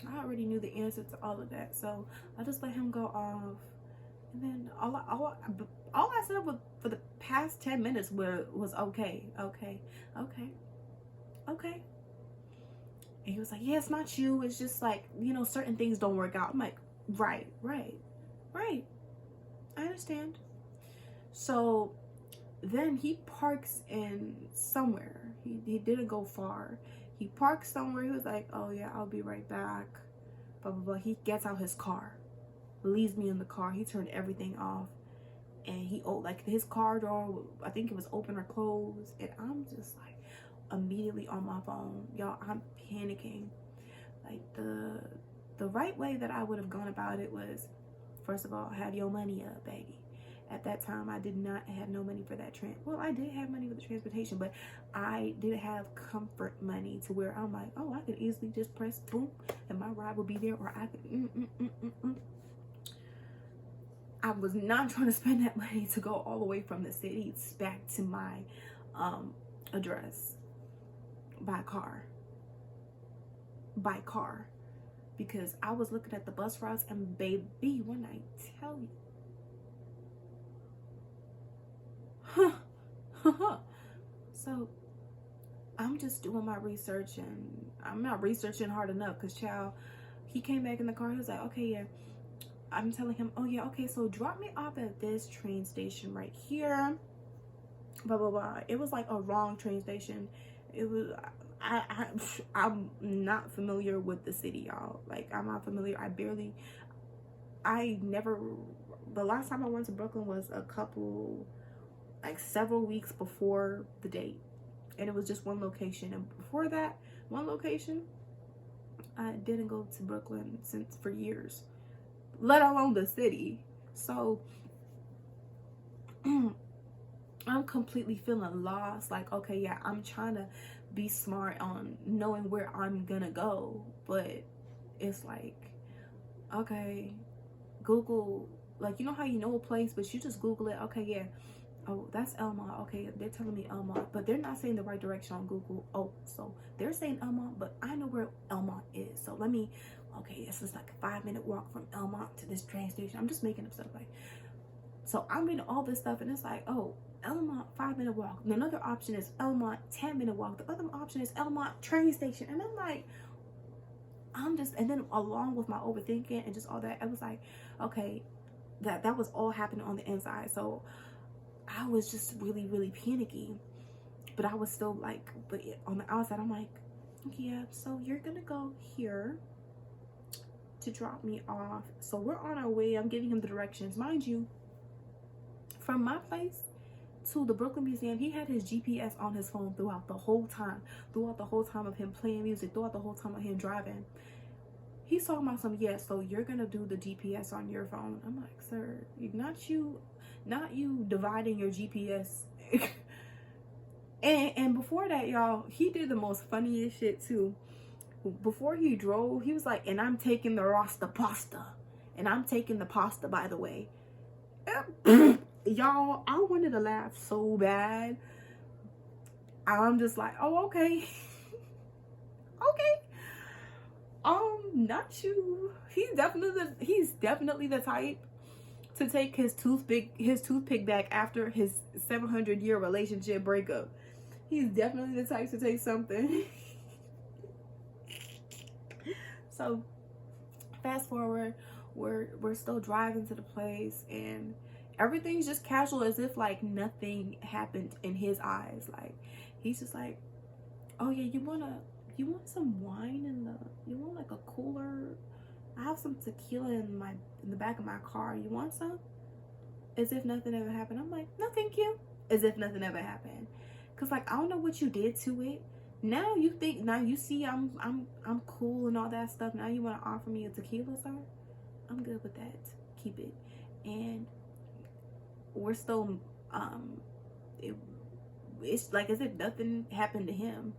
I already knew the answer to all of that, so I just let him go off. And then all I said for the past 10 minutes was okay. And he was like, yeah, it's not you. It's just like, you know, certain things don't work out. I'm like, right. I understand. So then he parks in somewhere. He didn't go far. He parks somewhere. He was like, oh yeah, I'll be right back. Blah, blah, blah. He gets out his car, leaves me in the car. He turned everything off. And like his car door, I think it was open or closed. And I'm just like, immediately on my phone, y'all. I'm panicking. Like, the right way that I would have gone about it was, first of all, have your money up, baby. At that time, I did not have no money for that well, I did have money for the transportation, but I didn't have comfort money to where I'm like, oh, I could easily just press boom and my ride would be there, or I could I was not trying to spend that money to go all the way from the city back to my address by car, because I was looking at the bus routes, and baby, when I tell you, so I'm just doing my research, and I'm not researching hard enough, because child, he came back in the car. He was like, okay, yeah. I'm telling him, oh yeah, okay, so drop me off at this train station right here, blah blah blah. It was like a wrong train station. It was, I'm not familiar with the city, y'all. Like, I'm not familiar. The last time I went to Brooklyn was several weeks before the date, and it was just one location. And before that one location, I didn't go to Brooklyn for years, let alone the city. So I'm completely feeling lost. Like, okay, yeah, I'm trying to be smart on knowing where I'm gonna go, but it's like, okay, Google, like, you know how you know a place, but you just Google it. Okay, yeah, oh, that's Elmont. Okay, they're telling me Elmont, but they're not saying the right direction on Google. Oh, so they're saying Elmont, but I know where Elmont is. So okay, this is like a 5-minute walk from Elmont to this train station. I'm just making up stuff. Like, so I'm reading all this stuff, and it's like, oh, Elmont, 5-minute walk. And another option is Elmont, 10-minute walk. The other option is Elmont train station. And I'm like, and then along with my overthinking and just all that, I was like, okay, that was all happening on the inside. So I was just really, really panicky. But I was still like, but on the outside, I'm like, yeah, so you're gonna go here to drop me off. So we're on our way. I'm giving him the directions. Mind you, from my place to the Brooklyn Museum, he had his GPS on his phone throughout the whole time of him playing music, throughout the whole time of him driving. He's talking about some, yeah, so you're gonna do the GPS on your phone. I'm like, sir, not you dividing your GPS. and before that, y'all, he did the most funniest shit too. Before he drove, he was like, and I'm taking the Rasta pasta, and I'm taking the pasta, by the way. Y'all, I wanted to laugh so bad. I'm just like, oh, okay. Okay. Not you. He's definitely the type to take his toothpick back after his 700-year relationship breakup. He's definitely the type to take something. So fast forward, we're still driving to the place, and everything's just casual, as if like nothing happened in his eyes. Like, he's just like, oh yeah, you wanna you want some wine you want like a cooler? I have some tequila in the back of my car. You want some? As if nothing ever happened. I'm like, no, thank you. As if nothing ever happened. Cause like, I don't know what you did to it. Now you see I'm cool and all that stuff. Now you want to offer me a tequila, sir? I'm good with that. Keep it. And we're still it's like as if nothing happened to him.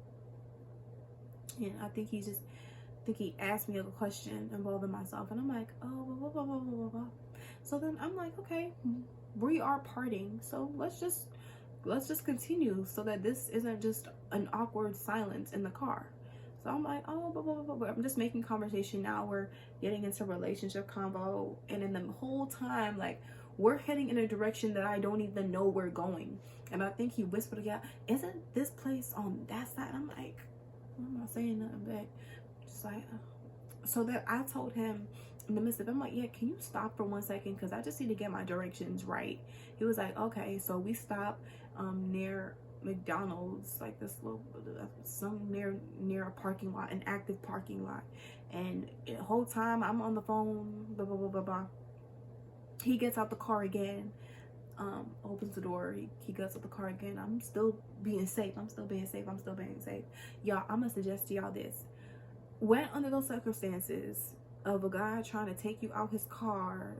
And I think he asked me a question involving myself, and I'm like, oh, blah, blah, blah, blah, blah, blah. So then I'm like, okay, we are parting, so let's just continue, so that this isn't just an awkward silence in the car. So I'm like, oh, blah, blah, blah, blah. I'm just making conversation now. We're getting into relationship convo, and in the whole time, like, we're heading in a direction that I don't even know we're going. And I think he whispered again, isn't this place on that side? I'm like, I'm not saying nothing back. Just like, so that I told him in the midst of it, I'm like, yeah, can you stop for 1 second? Because I just need to get my directions right. He was like, okay. So we stopped near McDonald's, like this little, near a parking lot, an active parking lot. And the whole time I'm on the phone, blah, blah, blah, blah, blah. He gets out the car again, opens the door, he gets out the car again. I'm still being safe. Y'all, I'm gonna suggest to y'all this. When under those circumstances of a guy trying to take you out his car,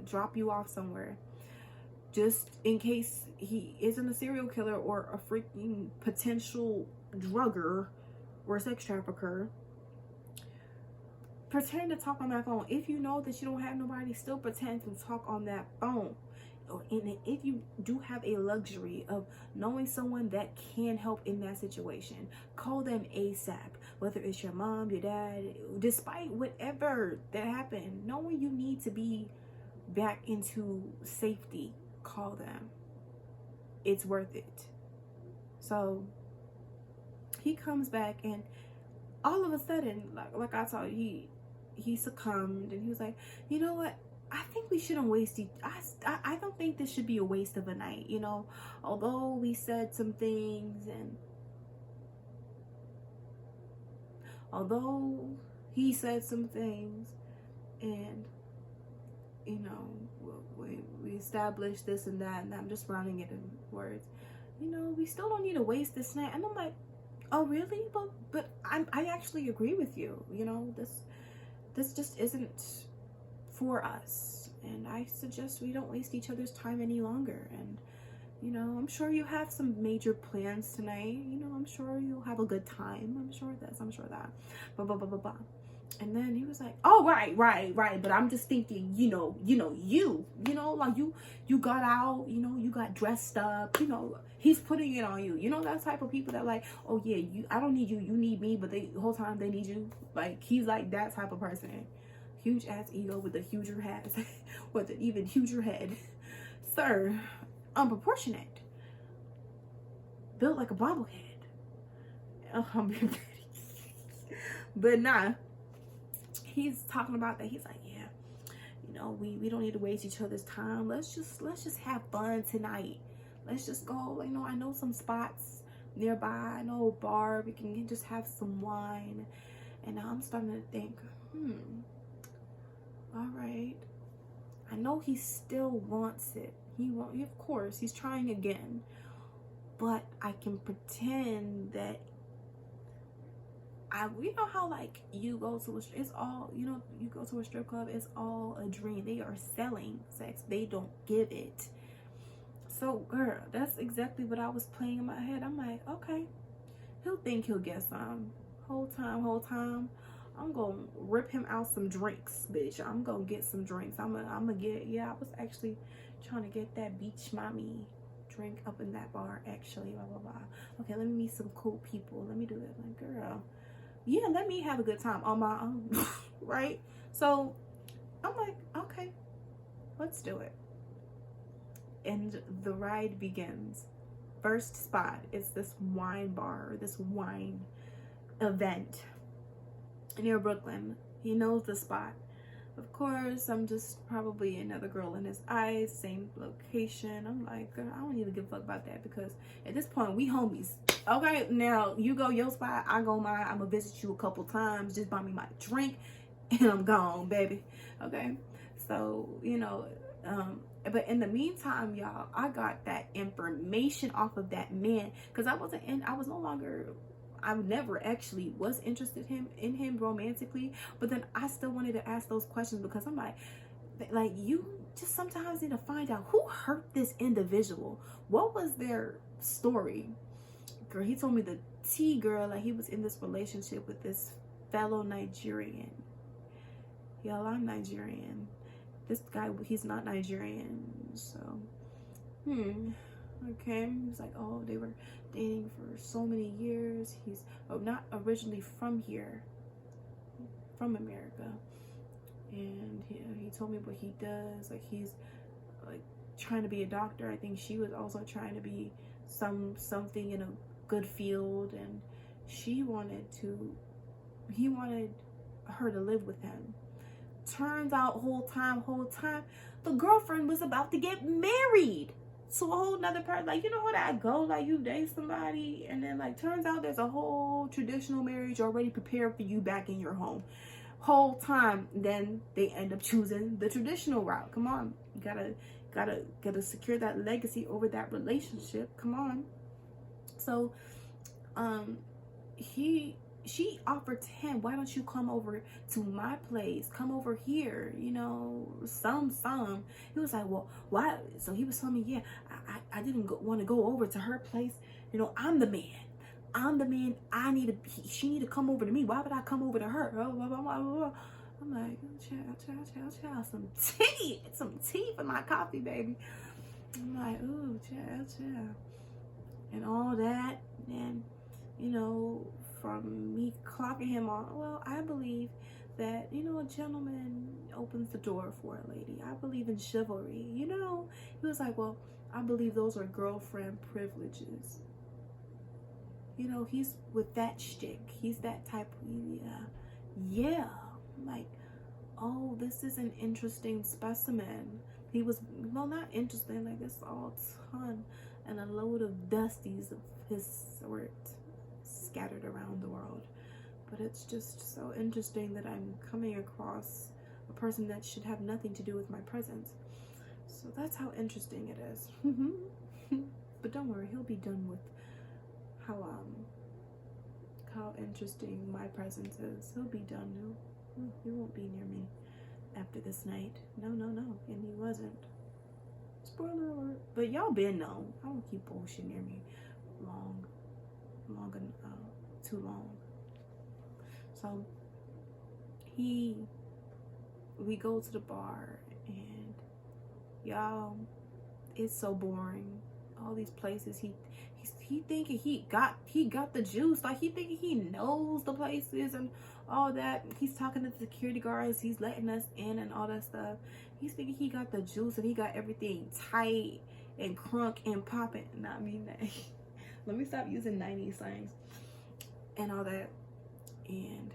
drop you off somewhere, just in case he isn't a serial killer or a freaking potential drugger or sex trafficker, pretend to talk on that phone. If you know that you don't have nobody, still pretend to talk on that phone. And if you do have a luxury of knowing someone that can help in that situation, call them ASAP. Whether it's your mom, your dad, despite whatever that happened, knowing you need to be back into safety, call them. It's worth it. So he comes back, and all of a sudden, like I told you, he succumbed, and he was like, you know what? I think we shouldn't waste I don't think this should be a waste of a night, you know, although we said some things, and although he said some things, and you know, we established this and that, and I'm just rounding it in words, you know, we still don't need to waste this night. And I'm like, oh really? But I actually agree with you, you know, this just isn't for us, and I suggest we don't waste each other's time any longer. And you know, I'm sure you have some major plans tonight, you know, I'm sure you'll have a good time, I'm sure that, blah blah blah blah blah. And then he was like, oh right, but I'm just thinking, you know, like you got out, you know, you got dressed up, you know, he's putting it on you, you know, that type of people that like, oh yeah, I don't need you, you need me, but the whole time they need you. Like, he's like that type of person. Huge ass ego with a huger head, with an even huger head. Sir, unproportionate. Built like a bobblehead. But nah, he's talking about that. He's like, yeah, you know, we don't need to waste each other's time. Let's just have fun tonight. Let's just go. You know, I know some spots nearby. I know a bar. We can just have some wine. And now I'm starting to think, all right, I know he still wants it. Of course, he's trying again. But I can pretend that you know how like you go to it's all, you know, you go to a strip club, it's all a dream. They are selling sex. They don't give it. So girl, that's exactly what I was playing in my head. I'm like, okay, he'll think he'll get some. Whole time, I'm gonna rip him out some drinks, bitch. I'm gonna get some drinks. I'm gonna get, yeah, I was actually trying to get that beach mommy drink up in that bar, actually, blah, blah, blah. Okay, let me meet some cool people. Let me do it. Like, girl, yeah, let me have a good time on my own, right? So I'm like, okay, let's do it. And the ride begins. First spot is this wine bar, this wine event near Brooklyn. He knows the spot. Of course, I'm just probably another girl in his eyes, same location. I'm like, girl, I don't even give a fuck about that, because at this point we homies. Okay, now you go your spot, I go mine. I'm gonna visit you a couple times, just buy me my drink, and I'm gone, baby. Okay, so but in the meantime, y'all, I got that information off of that man, because I was no longer, I never actually was interested in him romantically, but then I still wanted to ask those questions, because I'm like you just sometimes need to find out who hurt this individual. What was their story? Girl, he told me the T girl, like he was in this relationship with this fellow Nigerian. Y'all, I'm Nigerian. This guy, he's not Nigerian, so okay. He was like, oh, they were dating for so many years. He's not originally from here, from America, and he told me what he does. Like, he's like trying to be a doctor. I think she was also trying to be something in a good field, and he wanted her to live with him. Turns out whole time the girlfriend was about to get married to a whole nother person. Like, you know how that go, like you date somebody and then like turns out there's a whole traditional marriage already prepared for you back in your home. Whole time then they end up choosing the traditional route. Come on, you gotta secure that legacy over that relationship. Come on. So she offered to him, why don't you come over to my place? Come over here, some. He was like, well, why? So he was telling me, yeah, I didn't want to go over to her place. I'm the man. She need to come over to me. Why would I come over to her? I'm like, child, some tea for my coffee, baby. I'm like, ooh, child. And all that, and from me clocking him on, well, I believe that, a gentleman opens the door for a lady. I believe in chivalry. He was like, well, I believe those are girlfriend privileges. He's with that shtick. He's that type of, yeah. I'm like, oh, this is an interesting specimen. He was, well, not interesting, like it's all ton and a load of dusties of his sort scattered around the world. But it's just so interesting that I'm coming across a person that should have nothing to do with my presence. So that's how interesting it is. But don't worry, he'll be done with how interesting my presence is. He'll be done. He won't be near me after this night. No, and he wasn't. Spoiler alert. But y'all been known. I don't keep bullshit near me too long. So we go to the bar, and y'all, it's so boring. All these places he thinking he got the juice, like he thinking he knows the places and all that. He's talking to the security guards, he's letting us in and all that stuff. He's thinking he got the juice and he got everything tight and crunk and popping. Nah, I mean, let me stop using 90s slangs and all that. And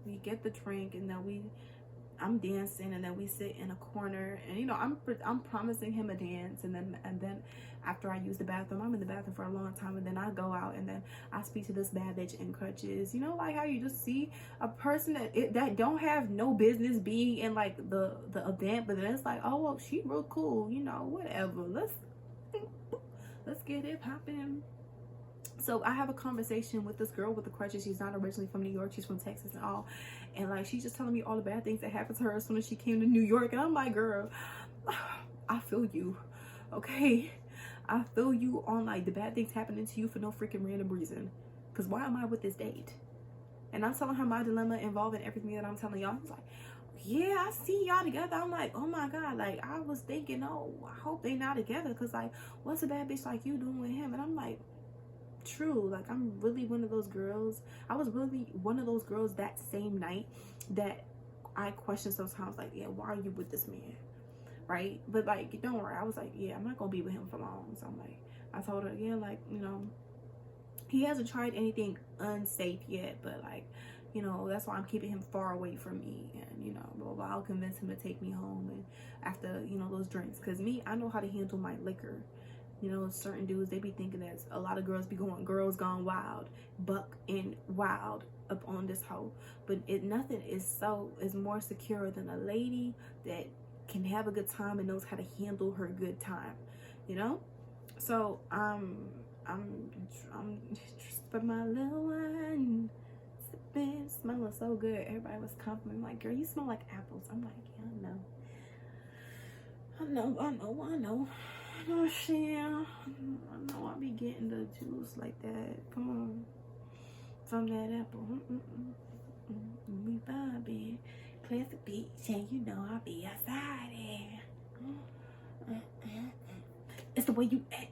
we get the drink, and then I'm dancing, and then we sit in a corner, and I'm promising him a dance, and then after I use the bathroom, I'm in the bathroom for a long time, and then I go out, and then I speak to this bad bitch in crutches. Like how you just see a person that don't have no business being in like the event, but then it's like, oh well, she real cool, whatever. Let's get it popping. So I have a conversation with this girl with the crutches. She's not originally from New York. She's from Texas and all. And like, she's just telling me all the bad things that happened to her as soon as she came to New York. And I'm like, girl, I feel you. Okay. I feel you on like the bad things happening to you for no freaking random reason. Because why am I with this date? And I'm telling her my dilemma involving everything that I'm telling y'all. He's like, yeah, I see y'all together. I'm like, oh my God. Like, I was thinking, oh, I hope they not together. Because like, what's a bad bitch like you doing with him? And I'm like, true. Like, I'm really one of those girls. I was really one of those girls that same night that I questioned sometimes, like, yeah, why are you with this man? Right? But like, don't worry. I was like, yeah, I'm not gonna be with him for long. So I'm like, I told her, yeah, like, he hasn't tried anything unsafe yet, but like, You know, that's why I'm keeping him far away from me. And, you know, blah, blah, blah. I'll convince him to take me home and after, you know, those drinks. Because me, I know how to handle my liquor. You know, certain dudes, they be thinking that a lot of girls be going, girls gone wild, buck and wild up on this hoe. But nothing is more secure than a lady that can have a good time and knows how to handle her good time. You know? So, I'm for my little one. Sipping, smelling so good. Everybody was complimenting, like, girl, you smell like apples. I'm like, yeah, I know. Oh shit, I know I be getting the juice like that. Come on, from that apple. We vibing, classic beach, and you know I'll be outside there. It's the way you act.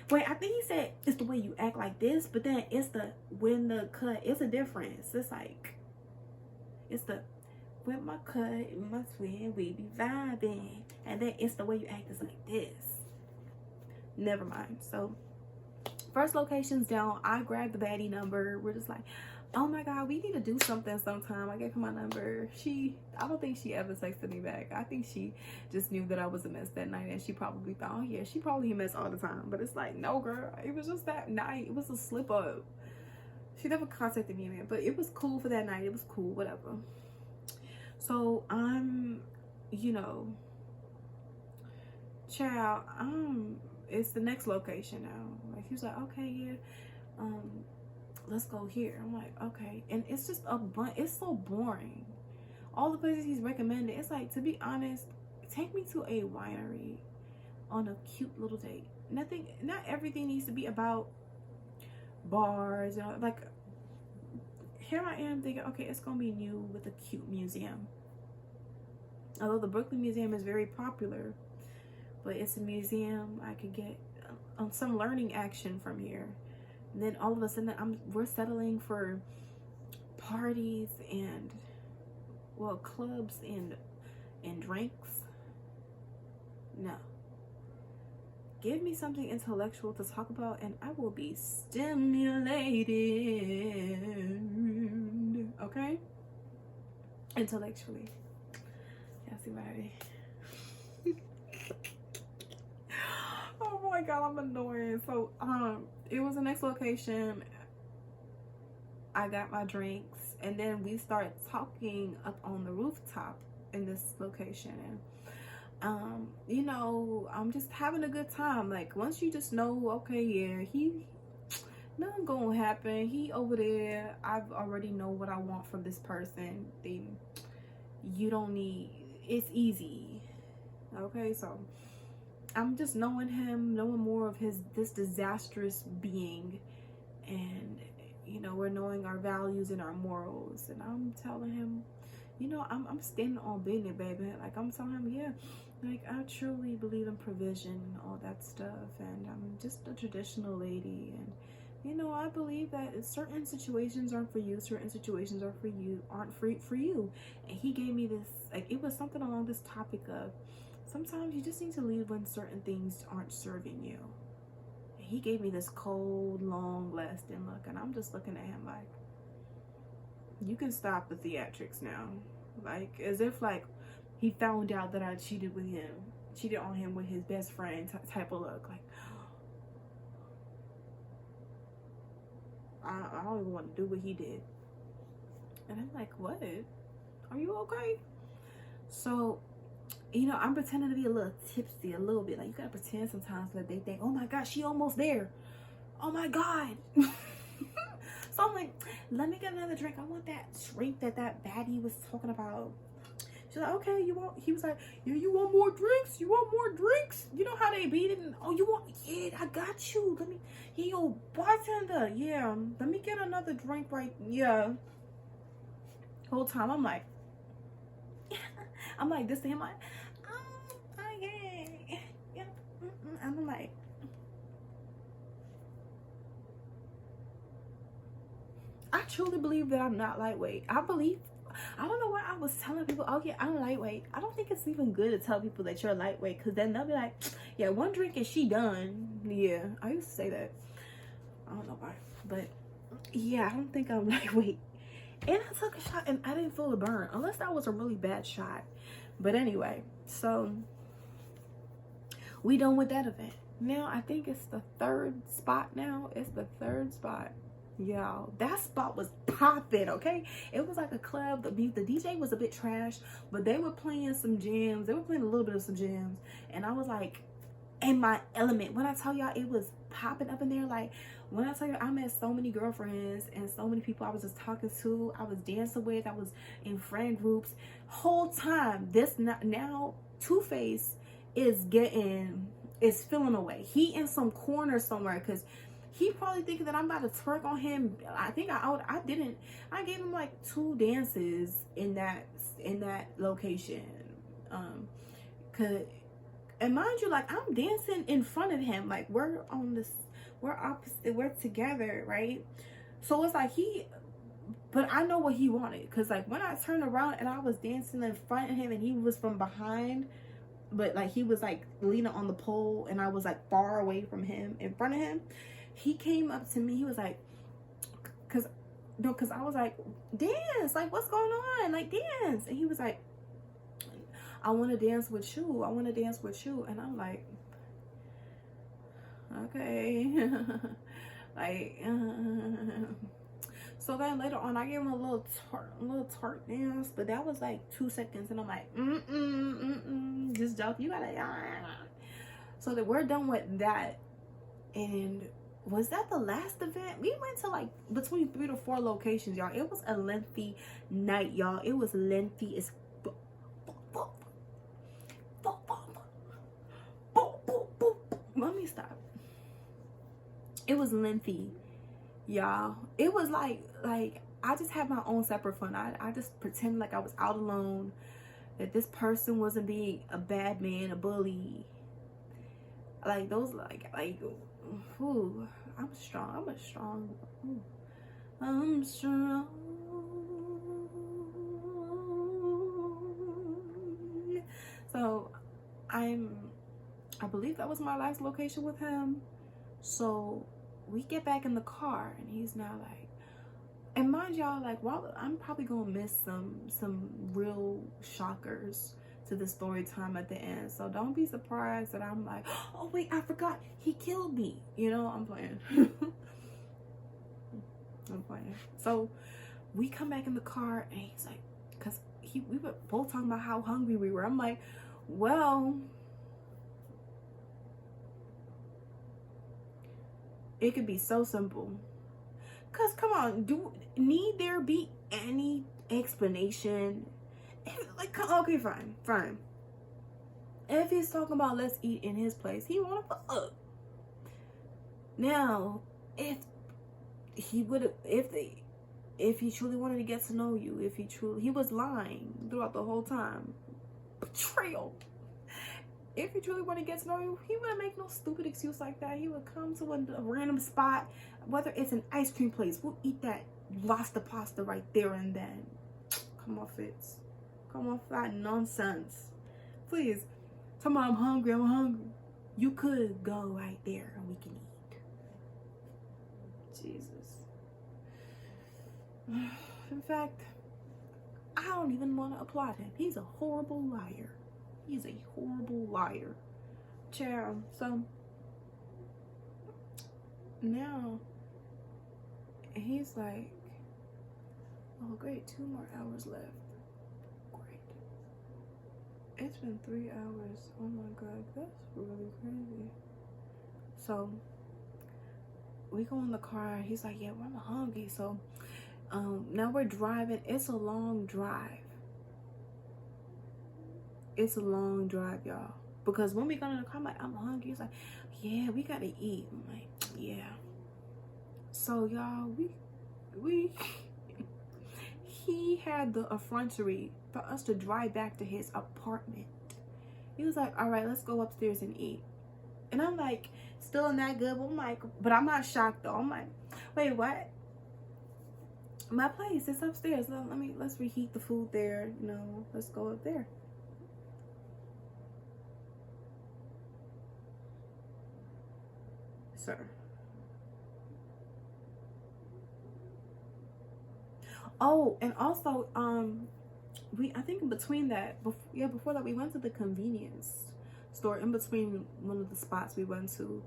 Wait, I think he said it's the way you act like this, but then it's the when the cut. It's a difference. It's like it's the with my cut, with my twin, we be vibing, and then it's the way you act is like this. Never mind. So first location's down. I grabbed the baddie number. We're just like, oh my god, we need to do something sometime. I gave her my number. I don't think she ever texted me back. I think she just knew that I was a mess that night, and she probably thought, oh yeah, she probably a mess all the time. But it's like, no girl, it was just that night. It was a slip up. She never contacted me, man, but it was cool for that night. It was cool, whatever. So you know, child, it's the next location now. Like, he was like, okay, yeah, let's go here. I'm like, okay. And it's just it's so boring. All the places he's recommended, it's like, to be honest, take me to a winery on a cute little date. Not everything needs to be about bars, you know. Like, here I am thinking, okay, it's gonna be new with a cute museum. Although the Brooklyn Museum is very popular, but it's a museum. I could get some learning action from here. And then all of a sudden, we're settling for parties and, well, clubs and drinks. No. Give me something intellectual to talk about, and I will be stimulated. Okay? Intellectually. Yeah, see what I mean? Oh my god, I'm annoying. So it was the next location. I got my drinks, and then we started talking up on the rooftop in this location. And you know, I'm just having a good time. Like, once you just know, okay, yeah, nothing gonna happen. He over there. I already know what I want from this person. You don't need. It's easy. Okay, so I'm just knowing him, knowing more of this disastrous being, and you know, we're knowing our values and our morals. And I'm telling him, you know, I'm standing on business, baby. Like, I'm telling him, yeah, like, I truly believe in provision and all that stuff, and I'm just a traditional lady, and you know, I believe that certain situations aren't for you, certain situations aren't for you. And he gave me this, like, it was something along this topic of, sometimes you just need to leave when certain things aren't serving you. And he gave me this cold, long, lasting look, and I'm just looking at him like, you can stop the theatrics now. Like, as if, like, he found out that I cheated on him with his best friend type of look. Like, I don't even want to do what he did. And I'm like, what? Are you okay? So, you know, I'm pretending to be a little tipsy, a little bit. Like, you gotta pretend sometimes that they think, oh my god, she almost there. Oh my god. So I'm like, let me get another drink. I want that drink that baddie was talking about. She's like, okay, he was like, yeah, you want more drinks? You want more drinks? You know how they beat it? And, oh, you want, yeah, I got you. Yo, bartender, yeah, let me get another drink right, yeah. Whole time, I'm like this to him, like, okay, yeah, and I'm like, I truly believe that I'm not lightweight. I don't know why I was telling people, oh yeah, I'm lightweight. I don't think it's even good to tell people that you're lightweight, because then they'll be like, yeah, one drink and she done. Yeah, I used to say that. I don't know why, but yeah, I don't think I'm lightweight. And I took a shot and I didn't feel a burn, unless that was a really bad shot. But anyway, so we done with that event. Now I think it's the third spot now. It's the third spot. Y'all, that spot was popping, okay? It was like a club. The DJ was a bit trash, but they were playing some jams. They were playing a little bit of some jams. And I was like in my element. When I tell y'all it was popping up in there, like when I tell you I met so many girlfriends and so many people I was just talking to, I was dancing with, I was in friend groups. Whole time, this now Two-Face is feeling away. He in some corner somewhere because he probably thinking that I'm about to twerk on him. I think I didn't. I gave him like 2 dances in that location. And mind you, like I'm dancing in front of him. Like we're opposite, we're together, right? So it's like but I know what he wanted. Cause like when I turned around and I was dancing in front of him and he was from behind, but like he was like leaning on the pole and I was like far away from him, in front of him. He came up to me, he was like, cause I was like, dance, like what's going on? Like dance. And he was like, I want to dance with you. I want to dance with you. And I'm like, okay. Like, so then later on, I gave him a little tart dance, but that was like 2 seconds. And I'm like, just jump. You gotta, so that we're done with that. And was that the last event? We went to like between 3 to 4 locations, y'all. It was a lengthy night, y'all. It was lengthy as let me stop. It was lengthy, y'all. It was like I just had my own separate fun. I just pretended like I was out alone, that this person wasn't being a bad man, a bully. Like those ooh, I'm strong. I'm strong. So I believe that was my last location with him. So we get back in the car and he's now like, and mind y'all, like, well, I'm probably gonna miss some real shockers to the story time at the end. So don't be surprised that I'm like, oh wait, I forgot, he killed me. You know, I'm playing. I'm playing. So we come back in the car and he's like, cause we were both talking about how hungry we were. I'm like, well, it could be so simple. Cause come on, need there be any explanation? Like, okay, fine. If he's talking about let's eat in his place, he wanna fuck. Now, if he truly wanted to get to know you, he was lying throughout the whole time. Betrayal. If he truly wanted to get to know you, he wouldn't make no stupid excuse like that. He would come to a random spot, whether it's an ice cream place. We'll eat that Rasta pasta right there and then. Come on, Fitz. Come on, that nonsense. Please. Tell me I'm hungry. You could go right there and we can eat. Jesus. In fact, I don't even want to applaud him. He's a horrible liar. He's a horrible liar. Child. So now he's like, oh great, 2 more hours left. Great. It's been 3 hours. Oh my god, that's really crazy. So we go in the car. He's like, yeah, I'm hungry. So now we're driving. It's a long drive. It's a long drive, y'all. Because when we got in the car, I'm like, I'm hungry. He's like, yeah, we gotta eat. I'm like, yeah. So y'all, we he had the effrontery for us to drive back to his apartment. He was like, all right, let's go upstairs and eat. And I'm like, still in that good. I'm like, but I'm not shocked though. I'm like, wait, what? My place is upstairs. Let's reheat the food there. You know, let's go up there. Sir. Oh, and also, I think in between that, before that, we went to the convenience store in between one of the spots we went to.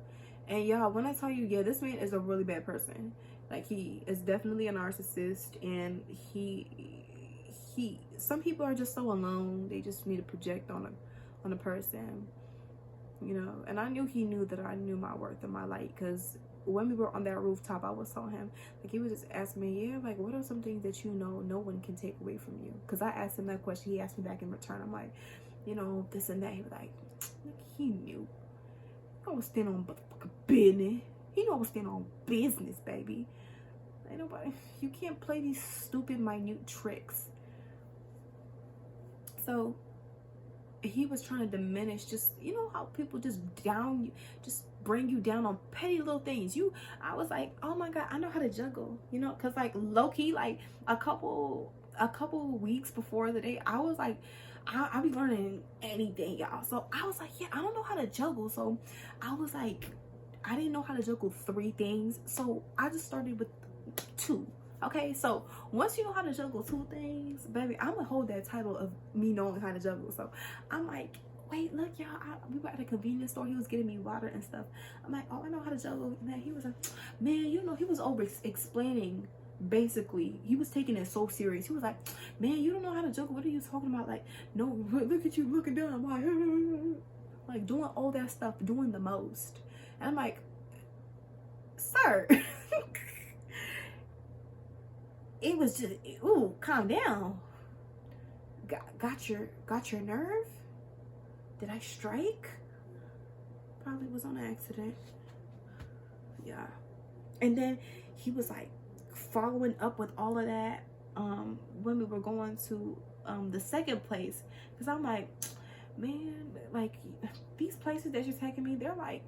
And y'all, when I tell you, yeah, this man is a really bad person. Like, he is definitely a narcissist, and some people are just so alone. They just need to project on a person, you know. And I knew he knew that I knew my worth and my light, because when we were on that rooftop, I was telling him, like, he was just asking me, yeah, like, what are some things that you know no one can take away from you? Because I asked him that question, he asked me back in return. I'm like, you know, this and that. He was like, he knew. I was standing on motherfucking business. He knew I was standing on business, baby. Ain't nobody, you can't play these stupid, minute tricks. So he was trying to diminish, just, you know how people just down you, just bring you down on petty little things. I was like, oh my God, I know how to juggle, you know, because like low-key, like a couple weeks before the day, I was like, I'll be learning anything, y'all. So I was like, yeah, I don't know how to juggle. So I was like, I didn't know how to juggle 3 things, so I just started with 2. Okay, so once you know how to juggle 2 things, baby, I'm gonna hold that title of me knowing how to juggle. So I'm like, wait, look, y'all, we were at a convenience store. He was getting me water and stuff. I'm like, oh, I know how to juggle. And then he was like, man, you know, he was over explaining. Basically, he was taking it so serious. He was like, man, you don't know how to juggle. What are you talking about? Like, no, look at you looking down. I'm like doing all that stuff, doing the most. And I'm like, sir. It was just, ooh, calm down. Got your nerve? Did I strike? Probably was on accident. Yeah. And then he was like following up with all of that when we were going to the second place, because I'm like, man, like these places that you're taking me, they're like,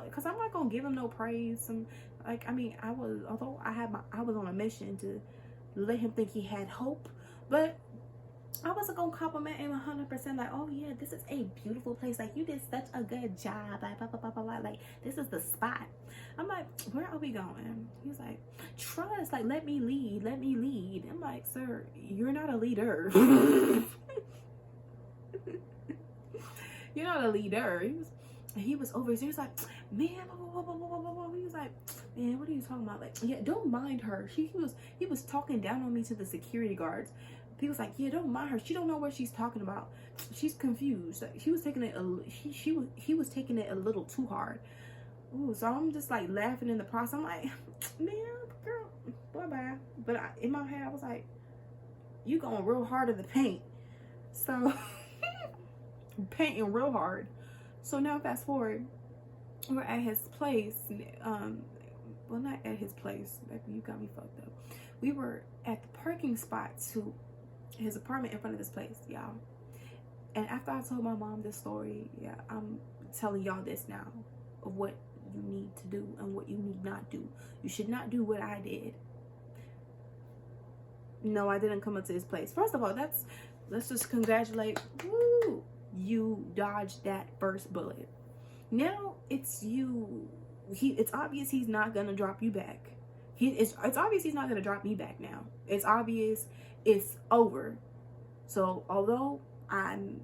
because I'm not gonna give him no praise. And like, I mean, although I was on a mission to let him think he had hope, but I wasn't gonna compliment him 100%. Like, oh yeah, this is a beautiful place. Like, you did such a good job. Like, blah blah blah blah blah. Like, this is the spot. I'm like, where are we going? He was like, trust. Like, let me lead. Let me lead. I'm like, sir, you're not a leader. You're not a leader. He was over here. He was like, man, blah, blah, blah, blah, blah. He was like, man, what are you talking about? Like, yeah, don't mind her. He was talking down on me to the security guards. He was like, yeah, don't mind her. She don't know what she's talking about. She's confused. Like, he was taking it taking it a little too hard. Ooh, so I'm just like laughing in the process. I'm like, man, girl, bye. But in my head, I was like, you going real hard in the paint. So painting real hard. So now fast forward, we're at his place. Well, not at his place. You got me fucked up. We were at the parking spot to his apartment in front of this place, y'all. And after I told my mom this story, yeah, I'm telling y'all this now of what you need to do and what you need not do. You should not do what I did. No, I didn't come up to his place. First of all, let's just congratulate. Woo! You dodged that first bullet. Now it's you. It's obvious he's not gonna drop you back. It's obvious he's not gonna drop me back now. It's obvious it's over. So although I'm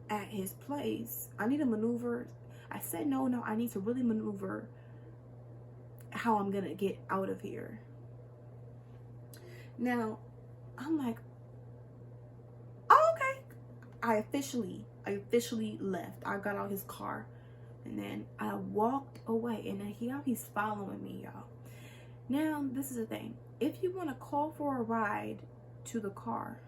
at his place, I need to maneuver. I said no, I need to really maneuver how I'm gonna get out of here. Now, I'm like, oh, okay. I officially left. I got out his car and then I walked away, and then he's following me, y'all. Now, this is the thing. If you want to call for a ride to the car,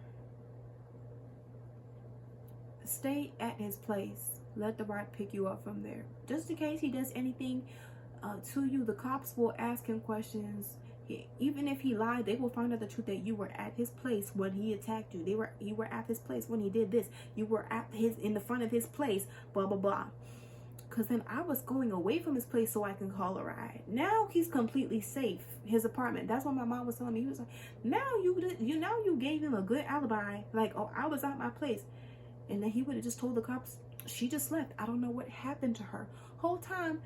stay at his place. Let the ride pick you up from there. Just in case he does anything to you, the cops will ask him questions. Even if he lied, they will find out the truth, that you were at his place when he attacked you. You were at his place when he did this. You were in the front of his place, blah blah blah. Because then I was going away from his place so I can call a ride. Now he's completely safe. His apartment. That's what my mom was telling me. He was like, now you gave him a good alibi. Like, oh, I was at my place. And then he would have just told the cops, she just left. I don't know what happened to her. Whole time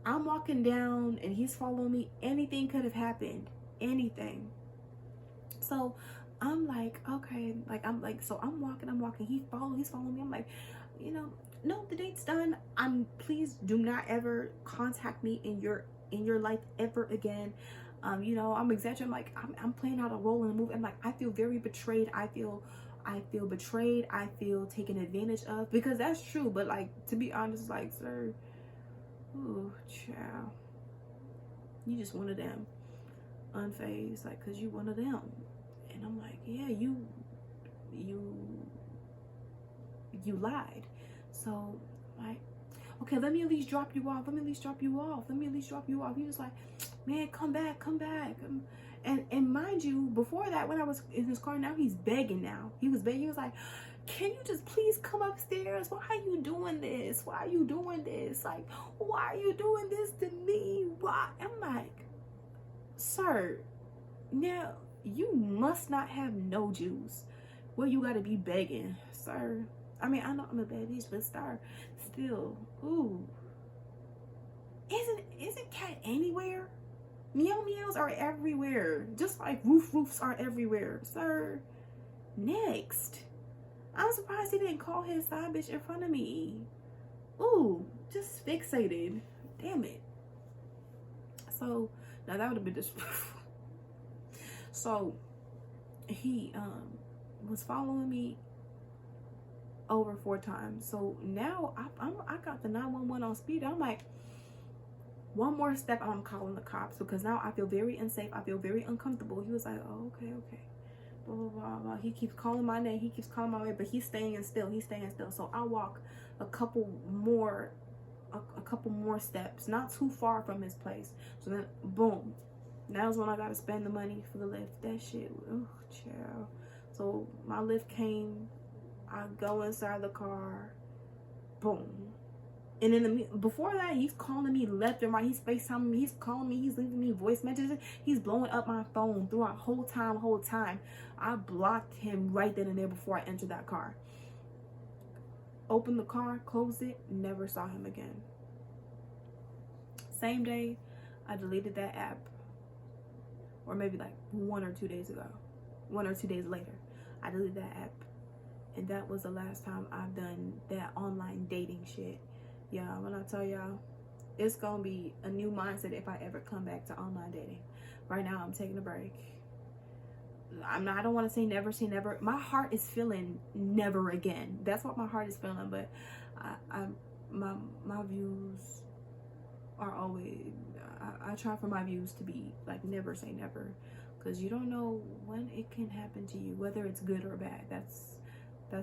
I'm walking down and he's following me. Anything could have happened. Anything. So I'm like, okay, like I'm like, so I'm walking. He's following me. I'm like, you know, no, the date's done. Please do not ever contact me in your life ever again. You know, I'm exaggerating. Like I'm playing out a role in the movie. I'm like, I feel very betrayed. I feel betrayed. I feel taken advantage of, because that's true. But like, to be honest, like, sir, ooh, child, you just one of them, unfazed, like, cause you one of them. And I'm like, yeah, you lied. So like, okay, let me at least drop you off. He was like, man, come back. And mind you, before that, when I was in his car, now he's begging now. He was begging. He was like, can you just please come upstairs? Why are you doing this? Like, why are you doing this to me? Why? I'm like, sir, now you must not have no juice. Well, you gotta be begging, sir. I mean, I know I'm a bad bitch, but still, ooh. Isn't cat anywhere? Meow meows are everywhere. Just like roofs are everywhere, sir. Next. I'm surprised he didn't call his side bitch in front of me. Ooh, just fixated. Damn it. So, now that would have been disrespectful. So, he was following me over 4 times. So now I got the 911 on speed. I'm like, one more step, I'm calling the cops, because now I feel very unsafe. I feel very uncomfortable. He was like, oh, okay. Blah, blah, blah, blah. He keeps calling my name. He keeps calling my name, but he's staying still. So I walk a couple more steps, not too far from his place. So then, boom. Now's when I gotta spend the money for the lift. That shit, oh, child. So my lift came. I go inside the car. Boom. And in before that, he's calling me left and right. He's FaceTiming me. He's calling me. He's leaving me voice messages. He's blowing up my phone throughout whole time. I blocked him right then and there before I entered that car. Opened the car, closed it, never saw him again. Same day, I deleted that app. Or maybe like 1 or 2 days ago. 1 or 2 days later, I deleted that app. And that was the last time I've done that online dating shit. Y'all, when I tell y'all, it's gonna be a new mindset if I ever come back to online dating. Right now, I'm taking a break. I don't want to say never. My heart is feeling never again. That's what my heart is feeling. But my views are always, I try for my views to be like never say never. Because you don't know when it can happen to you, whether it's good or bad. That's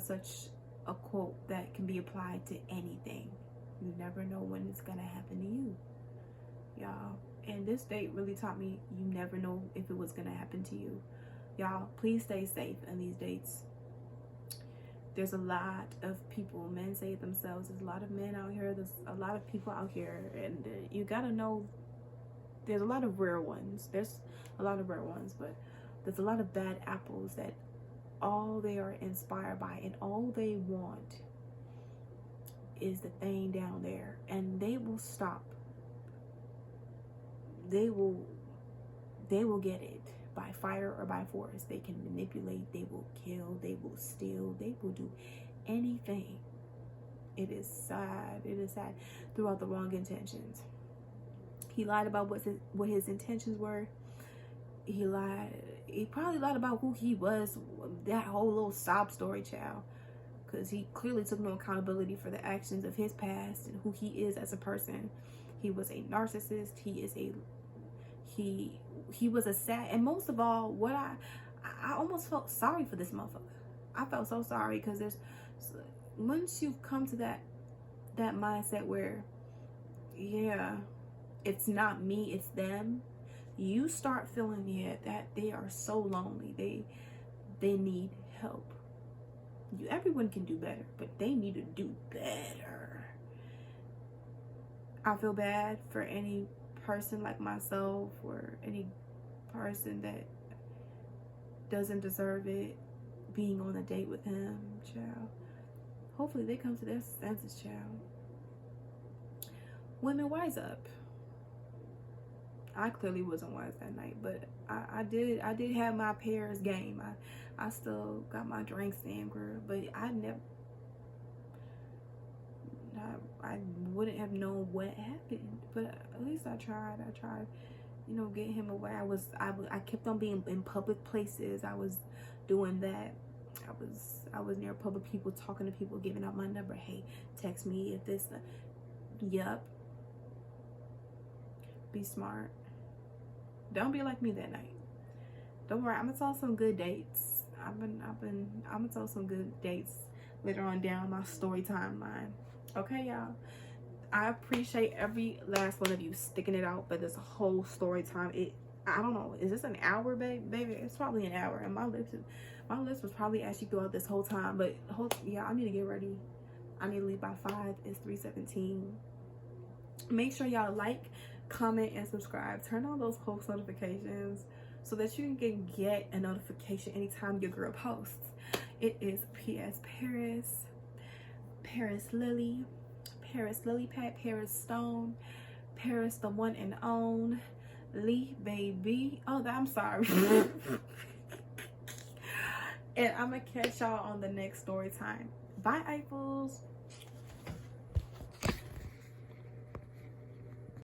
such a quote that can be applied to anything. You never know when it's gonna happen to you, y'all. And this date really taught me you never know if it was gonna happen to you. Y'all, please stay safe in these dates. There's a lot of people, men say it themselves, there's a lot of men out here, there's a lot of people out here, and you gotta know there's a lot of rare ones. There's a lot of rare ones, but there's a lot of bad apples that all they are inspired by and all they want is the thing down there, and they will stop. They will get it by fire or by force. They can manipulate, they will kill, they will steal, they will do anything. It is sad throughout the wrong intentions. He lied about what his intentions were. He probably lied about who he was, that whole little sob story, child. Because he clearly took no accountability for the actions of his past and who he is as a person. He was a narcissist. He was a sad, and most of all, what I almost felt sorry for this motherfucker. I felt so sorry, because once you've come to that mindset where, yeah, it's not me, it's them, you start feeling, that they are so lonely. They need help. Everyone can do better, but they need to do better. I feel bad for any person like myself or any person that doesn't deserve it being on a date with him, child. Hopefully they come to their senses, child. Women, wise up. I clearly wasn't wise that night, but I did have my Paris game. I still got my drinks in, girl, but I wouldn't have known what happened. But at least I tried. You know, getting him away. I kept on being in public places. I was doing that. I was near public people, talking to people, giving out my number. Hey, text me if this. Yup. Be smart. Don't be like me that night. Don't worry, I'm gonna tell some good dates. I'm gonna tell some good dates later on down my story timeline. Okay, y'all. I appreciate every last one of you sticking it out for this whole story time. I don't know, is this an hour, baby? It's probably an hour, and my lips was probably ashy throughout this whole time. But yeah, I need to get ready. I need to leave by 5. It's 3:17. Make sure y'all like, comment, and subscribe. Turn on those post notifications so that you can get a notification anytime your girl posts. It is P.S. Paris Lily, Paris Lily Pat, Paris Stone, Paris the one and own, Lee baby. Oh, I'm sorry. And I'm gonna catch y'all on the next story time. Bye, Eiffels.